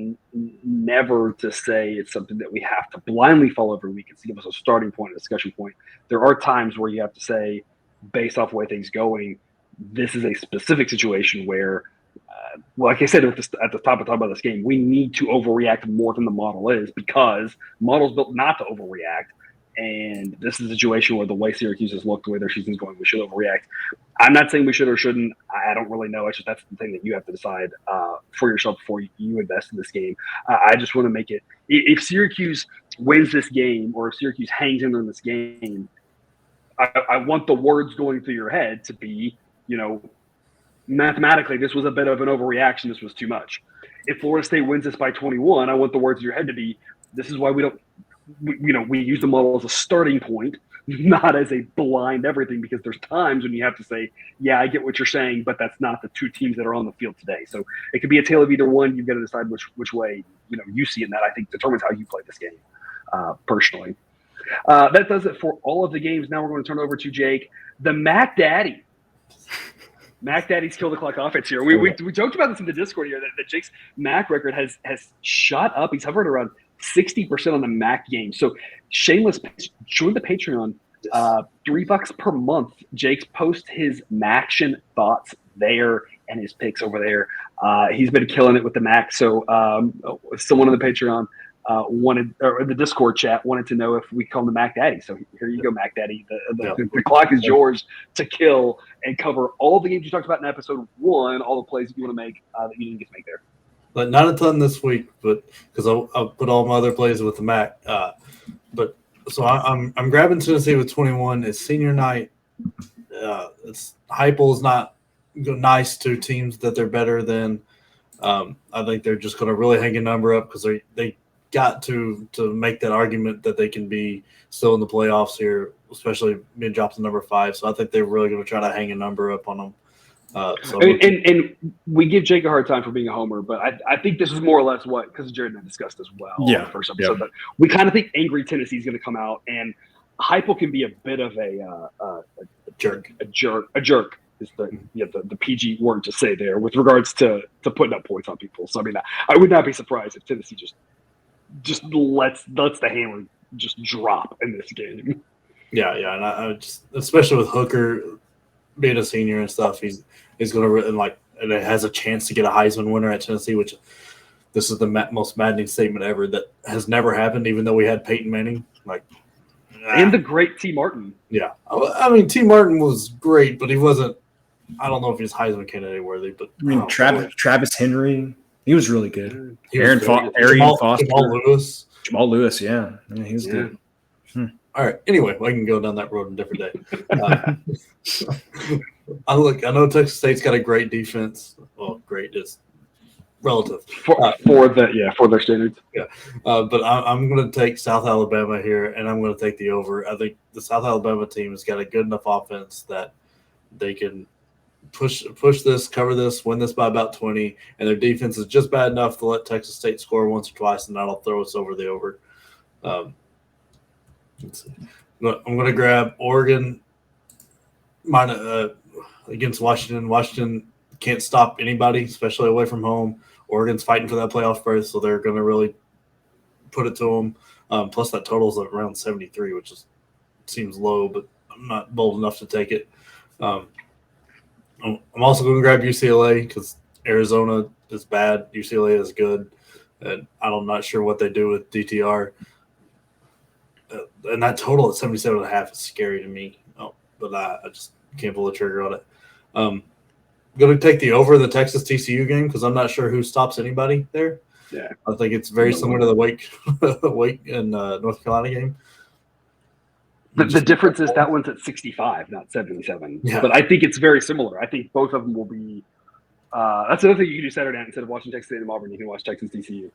never to say it's something that we have to blindly follow every week. It's to give us a starting point, a discussion point. There are times where you have to say, based off the way things going, this is a specific situation where, like I said at the top of this game, we need to overreact more than the model is, because the model's built not to overreact. And this is a situation where the way Syracuse has looked, the way their season's going, we should overreact. I'm not saying we should or shouldn't. I don't really know. It's just that's the thing that you have to decide for yourself before you invest in this game. I just want to make it – if Syracuse wins this game or if Syracuse hangs in there in this game, I want the words going through your head to be, mathematically, this was a bit of an overreaction. This was too much. If Florida State wins this by 21, I want the words in your head to be, this is why we don't – we use the model as a starting point, not as a blind everything, because there's times when you have to say, yeah, I get what you're saying, but that's not the 2 teams that are on the field today. So it could be a tale of either one. You've got to decide which way, you see it. And that, I think, determines how you play this game, personally. That does it for all of the games. Now we're going to turn over to Jake, the Mac Daddy. Mac Daddy's kill the clock offense here. We joked about this in the Discord here that Jake's Mac record has shot up. He's hovered around 60% on the MAC game. So shameless, join the Patreon $3 per month. Jake posts his Maction thoughts there and his picks over there. He's been killing it with the Mac. So someone on the Patreon or the Discord chat wanted to know if we call him the Mac Daddy. So here you go, Mac Daddy. The clock is yours to kill and cover all the games you talked about in episode 1, all the plays that you want to make that you didn't get to make there. But not a ton this week, but because I'll put all my other plays with the Mac. But so I'm grabbing Tennessee with 21. It's senior night. It's Heupel's not nice to teams that they're better than. I think they're just going to really hang a number up because they got to make that argument that they can be still in the playoffs here, especially being dropped to number 5. So I think they're really going to try to hang a number up on them. And we give Jake a hard time for being a homer, but I think this is more or less what, because Jared and I discussed as well in the first episode, but we kind of think angry Tennessee is going to come out, and Heupel can be a bit of a jerk. A jerk is the PG word to say there with regards to putting up points on people. So I mean, I would not be surprised if Tennessee just lets the hammer just drop in this game. Yeah, and I just, especially with Hooker being a senior and stuff, he's going to and it has a chance to get a Heisman winner at Tennessee, which this is the most maddening statement ever that has never happened, even though we had Peyton Manning. And the great T. Martin. Yeah. I mean, T. Martin was great, but he wasn't – I don't know if he's Heisman candidate worthy. But I mean, Travis Henry, he was really good. Arian Foster. Jamal Lewis, yeah. He was good. All right. Anyway, I can go down that road a different day. I know Texas State's got a great defense. Well, great is relative for their standards. Yeah, but I'm going to take South Alabama here, and I'm going to take the over. I think the South Alabama team has got a good enough offense that they can push this, cover this, win this by about 20, and their defense is just bad enough to let Texas State score once or twice, and that'll throw us over the over. Let's see. I'm going to grab Oregon against Washington. Washington can't stop anybody, especially away from home. Oregon's fighting for that playoff berth, so they're going to really put it to them. Plus, that total is around 73, which seems low, but I'm not bold enough to take it. I'm also going to grab UCLA because Arizona is bad. UCLA is good. And I'm not sure what they do with DTR. And that total at 77.5 is scary to me. But I just can't pull the trigger on it. I'm going to take the over in the Texas TCU game because I'm not sure who stops anybody there. Yeah, I think it's very similar to the Wake and North Carolina game. The difference is that one's at 65, not 77. Yeah. But I think it's very similar. I think both of them will be that's another thing you can do Saturday night. Instead of watching Texas State and Auburn, you can watch Texas TCU.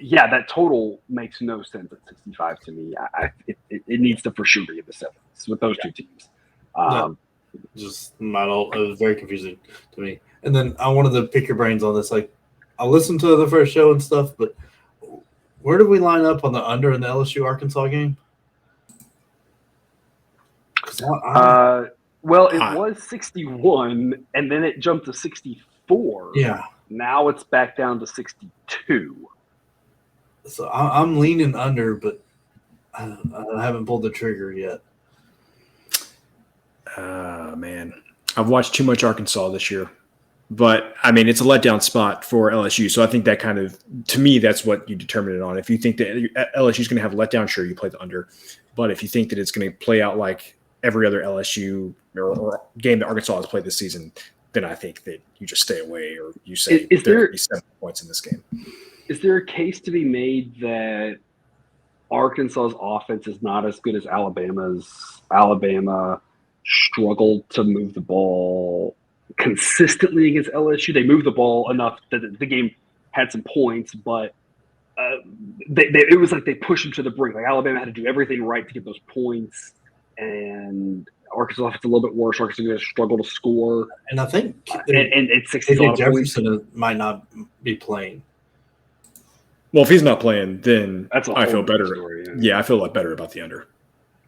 Yeah, that total makes no sense at 65 to me. It needs to for sure be in the 70s with those two teams. Just not all. It was very confusing to me. And then I wanted to pick your brains on this. Like, I listened to the first show and stuff, but where did we line up on the under in the LSU Arkansas game? Well, it was 61, and then it jumped to 64. Yeah. Now it's back down to 62. So I'm leaning under, but I haven't pulled the trigger yet. Man, I've watched too much Arkansas this year, but I mean, it's a letdown spot for LSU. So I think that kind of, to me, that's what you determine it on. If you think that LSU is going to have a letdown, sure, you play the under. But if you think that it's going to play out like every other LSU or game that Arkansas has played this season, then I think that you just stay away, or you say there will be 7 points in this game. Is there a case to be made that Arkansas's offense is not as good as Alabama's? Alabama struggled to move the ball consistently against LSU. They moved the ball enough that the game had some points, but it was like they pushed them to the brink. Like Alabama had to do everything right to get those points, and Arkansas offense a little bit worse. Arkansas going to struggle to score, and I think it's 60 Jefferson might not be playing. Well, if he's not playing, then I feel better. Story, yeah, I feel a lot better about the under.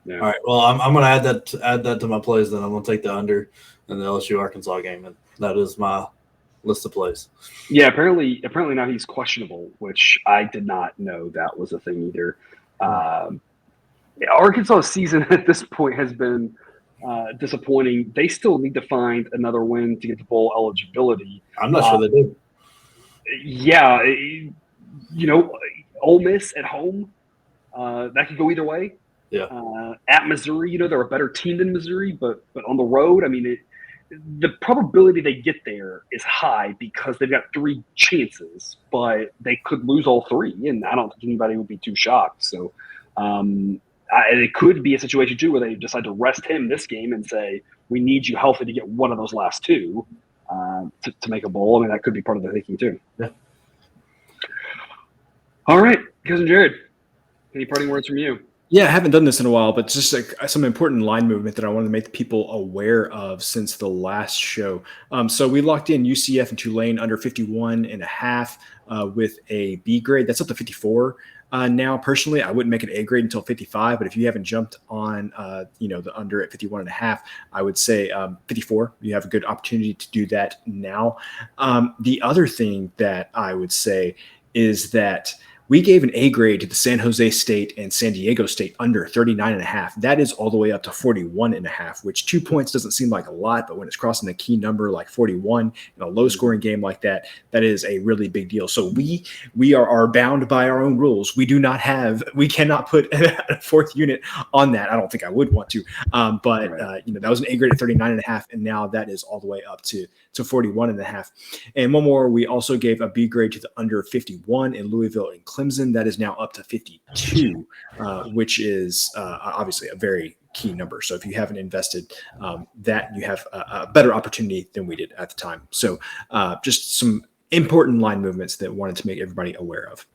Yeah. All right. Well, I'm going to add that to my plays. Then I'm going to take the under in the LSU Arkansas game, and that is my list of plays. Yeah. Apparently now he's questionable, which I did not know that was a thing either. Arkansas' season at this point has been disappointing. They still need to find another win to get to bowl eligibility. I'm not sure they do. Yeah, Ole Miss at home, that could go either way. Yeah. At Missouri, they're a better team than Missouri, but on the road, I mean, the probability they get there is high because they've got 3 chances, but they could lose all 3, and I don't think anybody would be too shocked. So it could be a situation, too, where they decide to rest him this game and say, we need you healthy to get one of those last 2 to make a bowl. I mean, that could be part of the thinking, too. Yeah. All right, Cousin Jared, any parting words from you? Yeah, I haven't done this in a while, but just some important line movement that I wanted to make the people aware of since the last show. So we locked in UCF and Tulane under 51.5 with a B grade. That's up to 54 now. Personally, I wouldn't make an A grade until 55, but if you haven't jumped on, the under at 51.5, I would say 54. You have a good opportunity to do that now. The other thing that I would say is that we gave an A grade to the San Jose State and San Diego State under 39.5. That is all the way up to 41.5, which 2 points doesn't seem like a lot, but when it's crossing a key number like 41 in a low scoring game like that, that is a really big deal. So we are bound by our own rules. We cannot put a 4th unit on that. I don't think I would want to, but that was an A grade at 39.5, and now that is all the way up to 41.5. And one more, we also gave a B grade to the under 51 in Louisville and Clemson. That is now up to 52, which is obviously a very key number. So if you haven't invested that, you have a better opportunity than we did at the time. So just some important line movements that wanted to make everybody aware of.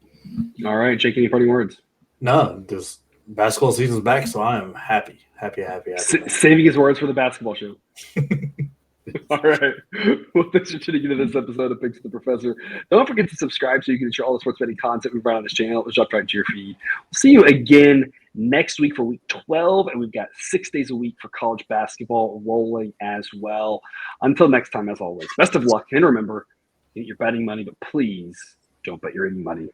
All right, Jake, any parting words? No, just basketball season's back, so I am happy. Saving his words for the basketball show. All right. Well, thanks for tuning into this episode of Picks with the Professor. Don't forget to subscribe so you can ensure all the sports betting content we run on this channel is dropped right into your feed. We'll see you again next week for week 12, and we've got 6 days a week for college basketball rolling as well. Until next time, as always, best of luck. And remember, get your betting money, but please don't bet your eating money.